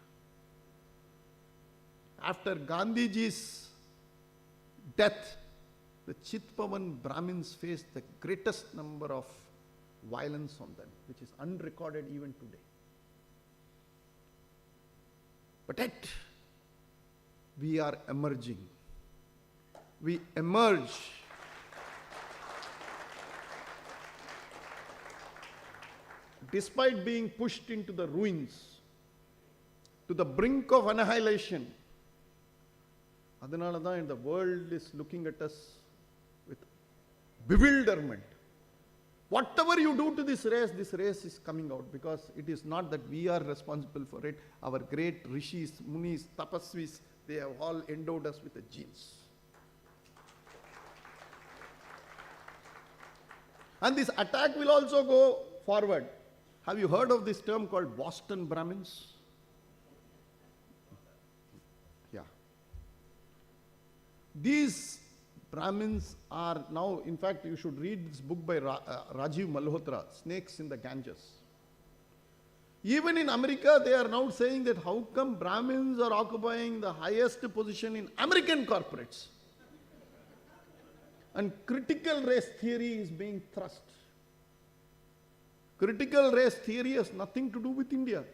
After Gandhiji's death, the Chitpavan Brahmins faced the greatest number of violence on them, which is unrecorded even today. But yet, we are emerging. We emerge. Despite being pushed into the ruins, to the brink of annihilation, the world is looking at us with bewilderment. Whatever you do to this race is coming out, because it is not that we are responsible for it. Our great rishis, munis, tapasvis, they have all endowed us with the genes. And this attack will also go forward. Have you heard of this term called Boston Brahmins? Yeah. These Brahmins are now, in fact, you should read this book by Rajiv Malhotra, Snakes in the Ganges. Even in America, they are now saying that how come Brahmins are occupying the highest position in American corporates? And critical race theory is being thrust. Critical race theory has nothing to do with India.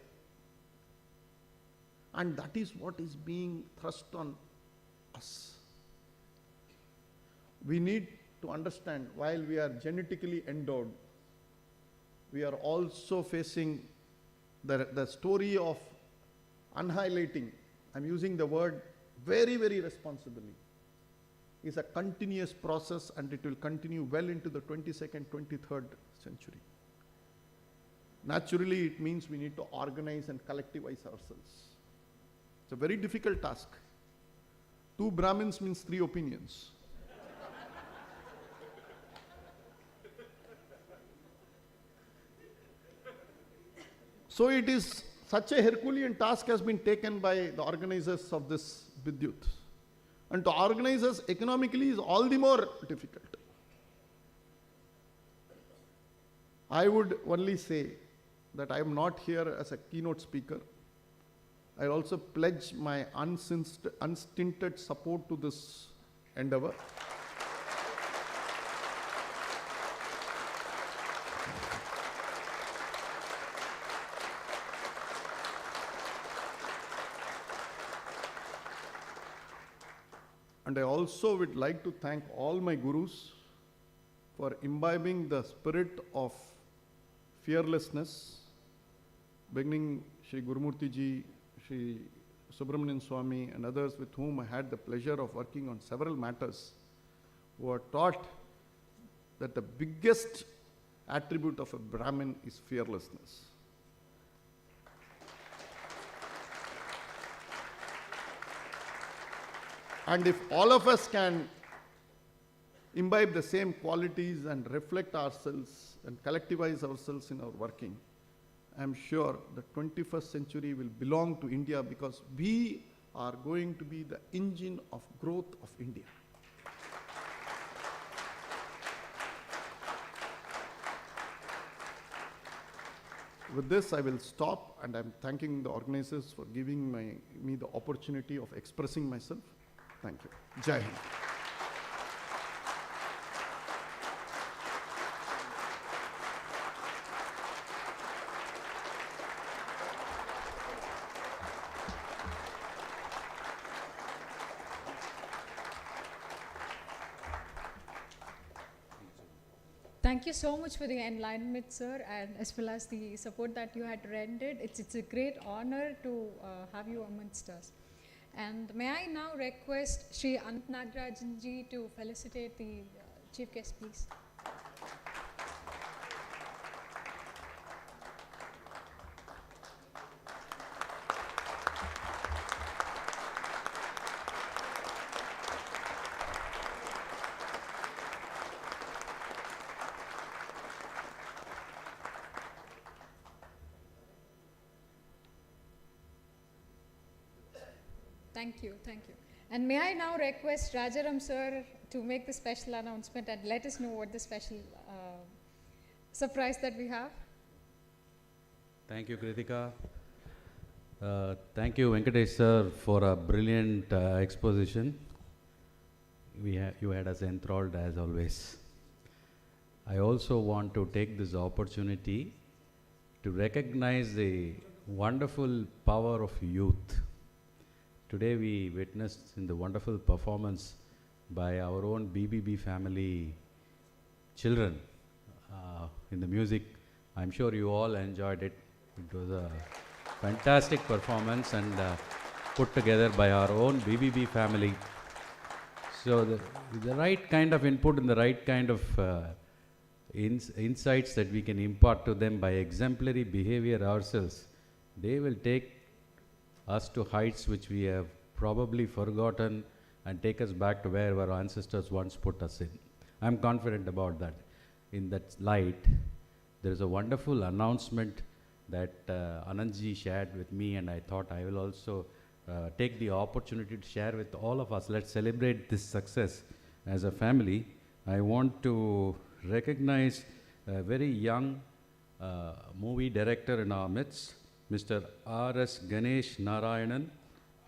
And that is what is being thrust on us. We need to understand, while we are genetically endowed, we are also facing the story of annihilating. I'm using the word very, very responsibly. Is a continuous process, and it will continue well into the 22nd, 23rd century. Naturally, it means we need to organize and collectivize ourselves. It's a very difficult task. 2 Brahmins means 3 opinions. So it is such a Herculean task has been taken by the organizers of this Bidyuth. And to organize us economically is all the more difficult. I would only say that I am not here as a keynote speaker. I also pledge my unstinted support to this endeavor. And I also would like to thank all my gurus for imbibing the spirit of fearlessness, beginning Sri Gurumurti Ji, Sri Subramanian Swami, and others with whom I had the pleasure of working on several matters, who are taught that the biggest attribute of a Brahmin is fearlessness. And if all of us can imbibe the same qualities and reflect ourselves and collectivize ourselves in our working, I'm sure the 21st century will belong to India, because we are going to be the engine of growth of India. With this, I will stop, and I'm thanking the organizers for giving me the opportunity of expressing myself. Thank you. Jai Hind. Thank you so much for the enlightenment, sir, and as well as the support that you had rendered. It's a great honor to have you amongst us. And may I now request Sri Anant Nagarajan ji to felicitate the chief guest, please. Thank you, thank you. And may I now request Rajaram sir to make the special announcement and let us know what the special surprise that we have. Thank you, Kritika. Thank you, Venkatesh sir, for a brilliant exposition. You had us enthralled as always. I also want to take this opportunity to recognize the wonderful power of youth. Today we witnessed in the wonderful performance by our own BBB family children in the music. I'm sure you all enjoyed it. It was a fantastic performance and put together by our own BBB family. So the right kind of input and the right kind of insights that we can impart to them by exemplary behavior ourselves, they will take us to heights which we have probably forgotten and take us back to where our ancestors once put us in. I'm confident about that. In that light, there is a wonderful announcement that Anandji shared with me, and I thought I will also take the opportunity to share with all of us. Let's celebrate this success as a family. I want to recognize a very young movie director in our midst, Mr. R.S. Ganesh Narayanan.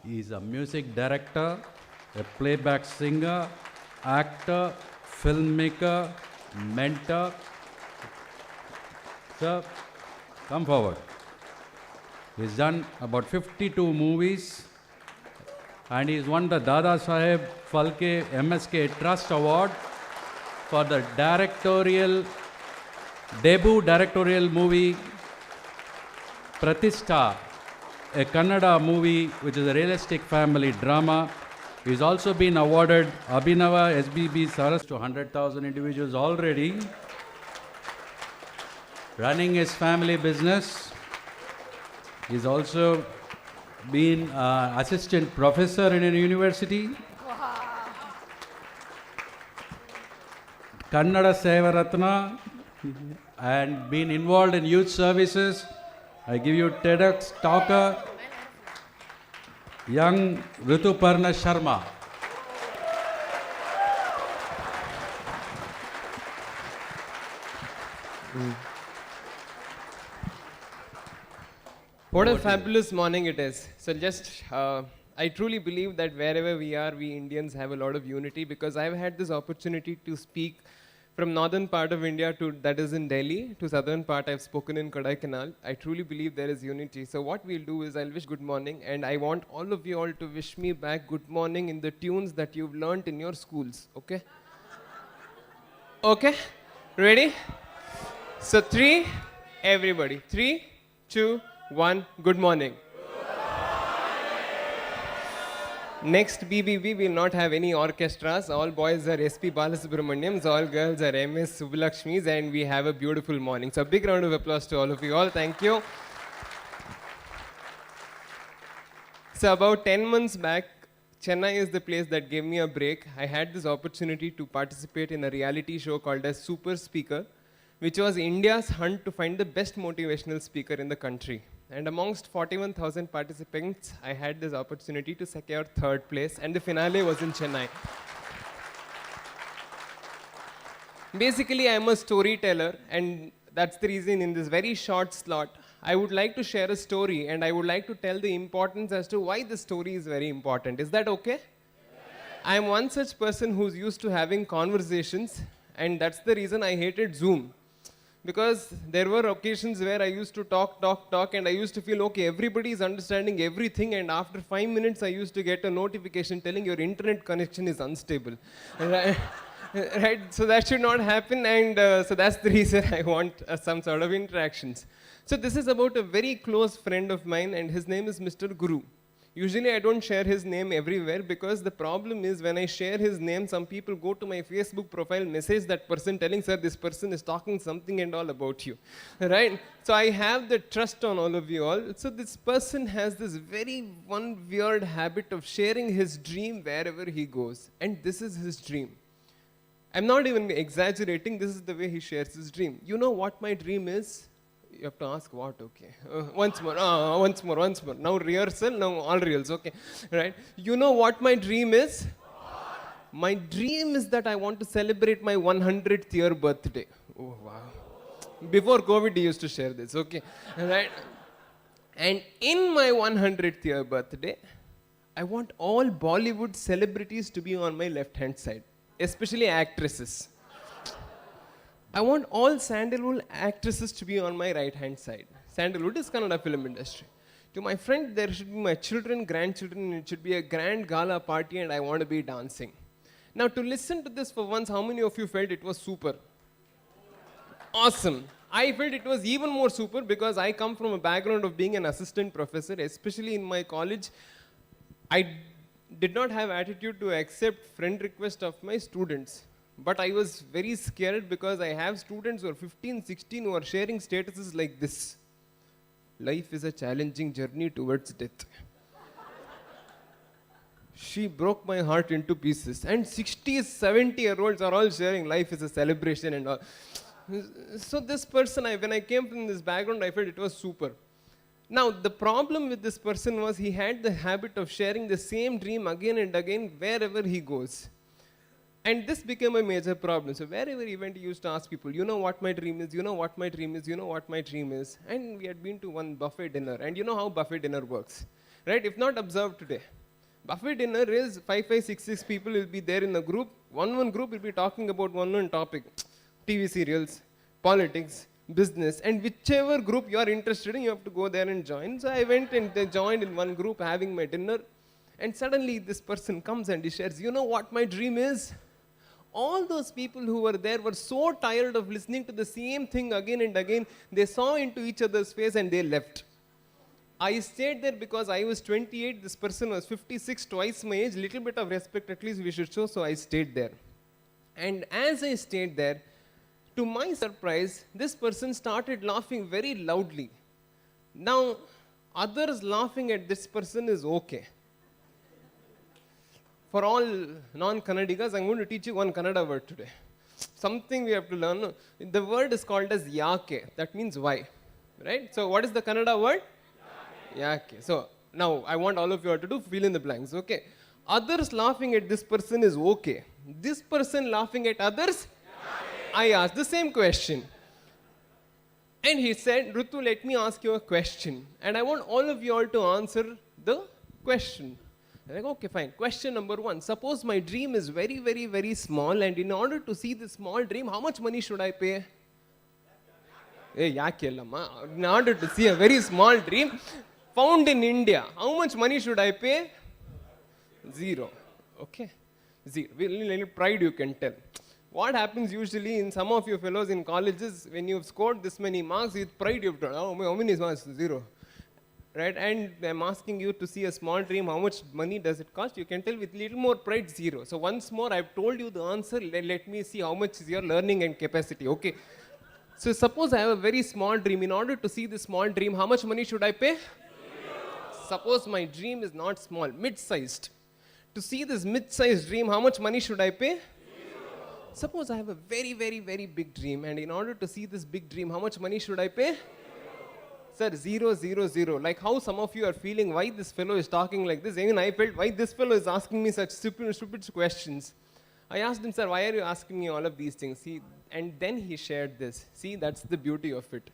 He is a music director, a playback singer, actor, filmmaker, mentor. Sir, come forward. He's done about 52 movies, and he's won the Dada Saheb Phalke MSK Trust Award for the debut directorial movie Pratishtha, a Kannada movie which is a realistic family drama. He's also been awarded Abhinava SBB Saras to 100,000 individuals already, running his family business. He's also been assistant professor in a university. Kannada Sevaratna, and been involved in youth services. I give you TEDx talker, young Rituparna Sharma. What a fabulous morning it is. So I truly believe that wherever we are, we Indians have a lot of unity, because I've had this opportunity to speak from northern part of India to, that is in Delhi, to southern part I've spoken in Kodaikanal. I truly believe there is unity. So what we'll do is I'll wish good morning, and I want all of you all to wish me back good morning in the tunes that you've learnt in your schools, okay? Okay? Ready? So everybody, 3, 2, 1, good morning. Next BBB will not have any orchestras. All boys are SP Balasubramaniams, all girls are MS Subbalakshmis, and we have a beautiful morning. So a big round of applause to all of you all. Thank you. So about 10 months back, Chennai is the place that gave me a break. I had this opportunity to participate in a reality show called as Super Speaker, which was India's hunt to find the best motivational speaker in the country. And amongst 41,000 participants, I had this opportunity to secure third place, and the finale was in Chennai. Basically, I'm a storyteller, and that's the reason in this very short slot, I would like to share a story, and I would like to tell the importance as to why the story is very important. Is that okay? I am one such person who's used to having conversations, and that's the reason I hated Zoom. Because there were occasions where I used to talk, and I used to feel, okay, everybody is understanding everything, and after 5 minutes, I used to get a notification telling your internet connection is unstable. Right? So that should not happen, and so that's the reason I want some sort of interactions. So this is about a very close friend of mine, and his name is Mr. Guru. Usually I don't share his name everywhere, because the problem is when I share his name, some people go to my Facebook profile, message that person telling, sir, this person is talking something and all about you, right? So I have the trust on all of you all. So this person has this one weird habit of sharing his dream wherever he goes. And this is his dream. I'm not even exaggerating, this is the way he shares his dream. You know what my dream is? You have to ask what, okay. Once more. Now rehearsal, now all reals, okay. Right? You know what my dream is? My dream is that I want to celebrate my 100th year birthday. Oh, wow. Before COVID, he used to share this, okay. Right? And in my 100th year birthday, I want all Bollywood celebrities to be on my left-hand side, especially actresses. I want all Sandalwood actresses to be on my right-hand side. Sandalwood is Kannada film industry. To my friend, there should be my children, grandchildren, and it should be a grand gala party, and I want to be dancing. Now, to listen to this for once, how many of you felt it was super? Awesome. I felt it was even more super because I come from a background of being an assistant professor, especially in my college. I did not have attitude to accept friend request of my students. But I was very scared because I have students who are 15, 16 who are sharing statuses like this. Life is a challenging journey towards death. She broke my heart into pieces. And 60, 70-year-olds are all sharing life is a celebration and all. So this person, when I came from this background, I felt it was super. Now, the problem with this person was he had the habit of sharing the same dream again and again wherever he goes. And this became a major problem. So wherever he went, he used to ask people, you know what my dream is, you know what my dream is, you know what my dream is. And we had been to one buffet dinner. And you know how buffet dinner works, right? If not observed today. Buffet dinner is 5, 6 people will be there in a group. One group will be talking about one topic. TV serials, politics, business, and whichever group you are interested in, you have to go there and join. So I went and they joined in one group having my dinner. And suddenly this person comes and he shares, you know what my dream is? All those people who were there were so tired of listening to the same thing again and again. They saw into each other's face and they left. I stayed there because I was 28, this person was 56, twice my age, little bit of respect at least we should show, so I stayed there. And as I stayed there, to my surprise, this person started laughing very loudly. Now, others laughing at this person is okay. For all non-Kannadigas, I'm going to teach you one Kannada word today. Something we have to learn. The word is called as yake. That means why. Right? So what is the Kannada word? Yake. So now I want all of you to do fill in the blanks. Okay. Others laughing at this person is okay. This person laughing at others? I asked the same question. And he said, Rutu, let me ask you a question. And I want all of you all to answer the question. I'm like, okay, fine. Question number 1. Suppose my dream is very, very, very small, and in order to see this small dream, how much money should I pay? In order to see a very small dream found in India, how much money should I pay? 0. Okay? 0. Little pride you can tell. What happens usually in some of you fellows in colleges, when you've scored this many marks, with pride you've done, oh, how many marks? 0. Right? And I'm asking you to see a small dream, how much money does it cost? You can tell with little more pride, 0. So once more, I've told you the answer. Let me see how much is your learning and capacity. Okay. So suppose I have a very small dream. In order to see this small dream, how much money should I pay? 0. Suppose my dream is not small, mid-sized. To see this mid-sized dream, how much money should I pay? 0. Suppose I have a very, very, very big dream. And in order to see this big dream, how much money should I pay? Sir, 0, 0, 0. Like how some of you are feeling why this fellow is talking like this. Even I felt why this fellow is asking me such stupid questions. I asked him, sir, why are you asking me all of these things? See, and then he shared this. See, that's the beauty of it.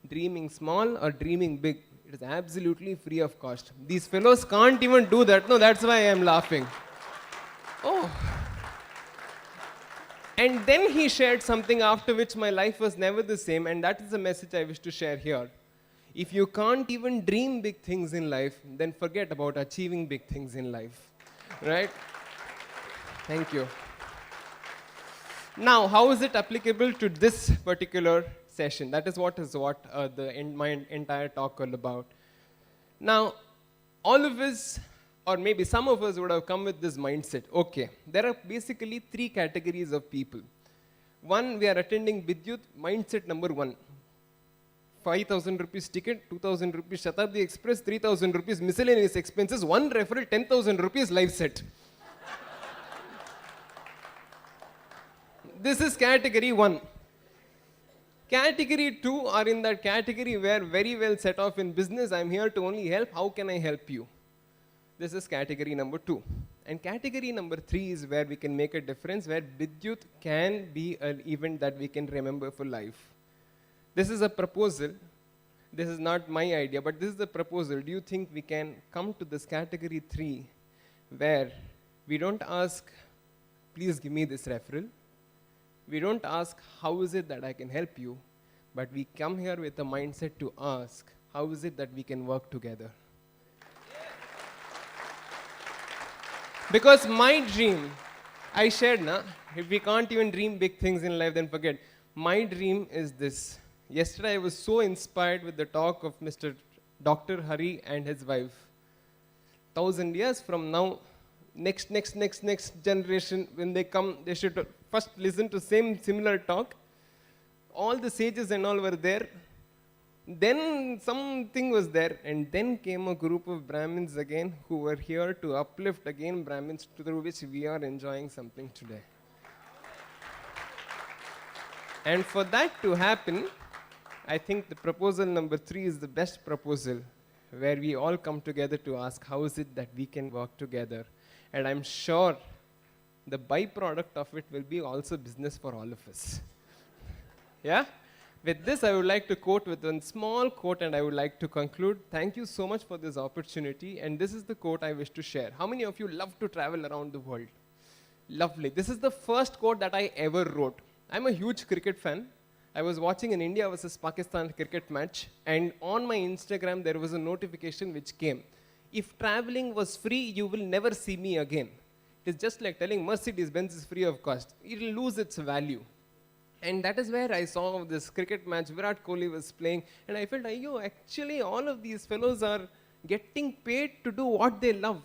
Dreaming small or dreaming big, it is absolutely free of cost. These fellows can't even do that. No, that's why I am laughing. Oh. And then he shared something after which my life was never the same, and that is the message I wish to share here. If you can't even dream big things in life, then forget about achieving big things in life. Right? Thank you. Now, how is it applicable to this particular session? That is what my entire talk all about. Now, all of us, or maybe some of us would have come with this mindset. Okay, there are basically 3 categories of people. One, we are attending Bidyuth, mindset number 1. 5,000 rupees ticket, 2,000 rupees Shatabdi Express, 3,000 rupees miscellaneous expenses, 1 referral, 10,000 rupees live set. This is category 1. Category 2 are in that category where very well set off in business. I'm here to only help. How can I help you? This is category number 2. And category number 3 is where we can make a difference, where Bidyuth can be an event that we can remember for life. This is a proposal. This is not my idea, but this is the proposal. Do you think we can come to this category 3 where we don't ask, please give me this referral. We don't ask, how is it that I can help you? But we come here with a mindset to ask, how is it that we can work together? Because my dream, I shared, if we can't even dream big things in life, then forget. My dream is this. Yesterday, I was so inspired with the talk of Mr. Dr. Hari and his wife. 1,000 years from now, next generation, when they come, they should first listen to similar talk. All the sages and all were there. Then something was there, and then came a group of Brahmins again who were here to uplift again Brahmins, through which we are enjoying something today. And for that to happen, I think the proposal number 3 is the best proposal, where we all come together to ask how is it that we can work together. And I'm sure the byproduct of it will be also business for all of us. Yeah? With this, I would like to quote with one small quote, and I would like to conclude. Thank you so much for this opportunity. And this is the quote I wish to share. How many of you love to travel around the world? Lovely. This is the first quote that I ever wrote. I'm a huge cricket fan. I was watching an India versus Pakistan cricket match, and on my Instagram, there was a notification which came. If traveling was free, you will never see me again. It's just like telling Mercedes-Benz is free of cost. It will lose its value. And that is where I saw this cricket match. Virat Kohli was playing, and I felt, yo, actually all of these fellows are getting paid to do what they love.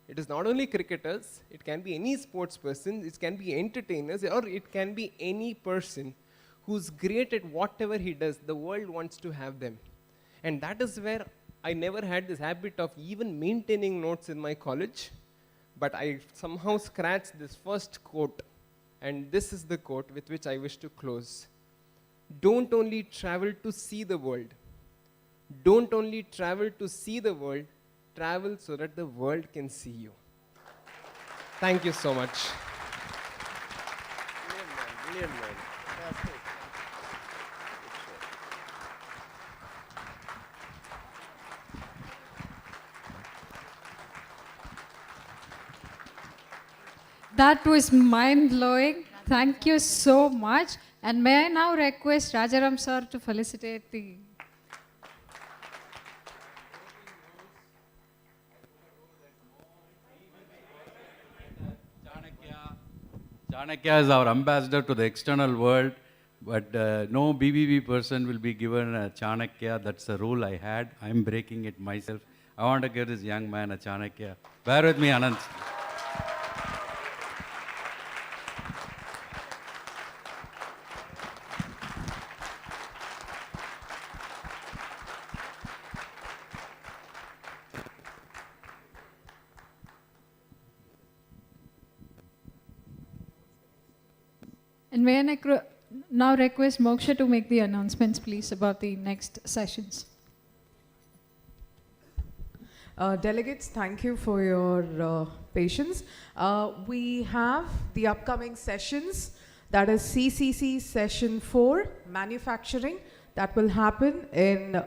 It is not only cricketers, it can be any sports person, it can be entertainers, or it can be any person who's great at whatever he does. The world wants to have them. And that is where I never had this habit of even maintaining notes in my college, but I somehow scratched this first quote. And this is the quote with which I wish to close. Don't only travel to see the world. Don't only travel to see the world. Travel so that the world can see you. Thank you so much. Brilliant, man. Fantastic. That was mind-blowing. Thank you so much. And may I now request Rajaram sir to felicitate the... Chanakya is our ambassador to the external world, but no BBB person will be given a Chanakya. That's the rule I had. I'm breaking it myself. I want to give this young man a Chanakya. Bear with me, Anand. And may I now request Moksha to make the announcements, please, about the next sessions. Delegates, thank you for your patience. We have the upcoming sessions, that is CCC Session 4, Manufacturing, that will happen in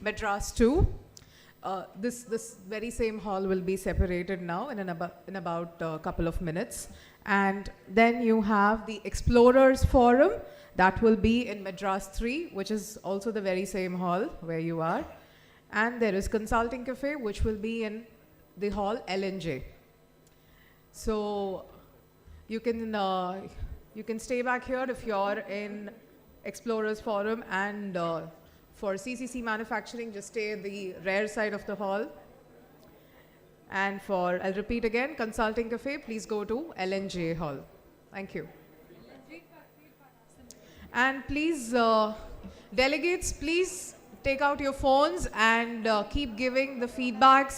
Madras 2. This very same hall will be separated now in about a couple of minutes. And then you have the Explorers Forum, that will be in Madras 3, which is also the very same hall where you are. And there is Consulting Cafe, which will be in the hall LNJ. So you can stay back here if you're in Explorers Forum, and for CCC Manufacturing, just stay in the rear side of the hall. And for, I'll repeat again, Consulting Cafe, please go to LNJ Hall. Thank you. And please, delegates, please take out your phones and keep giving the feedbacks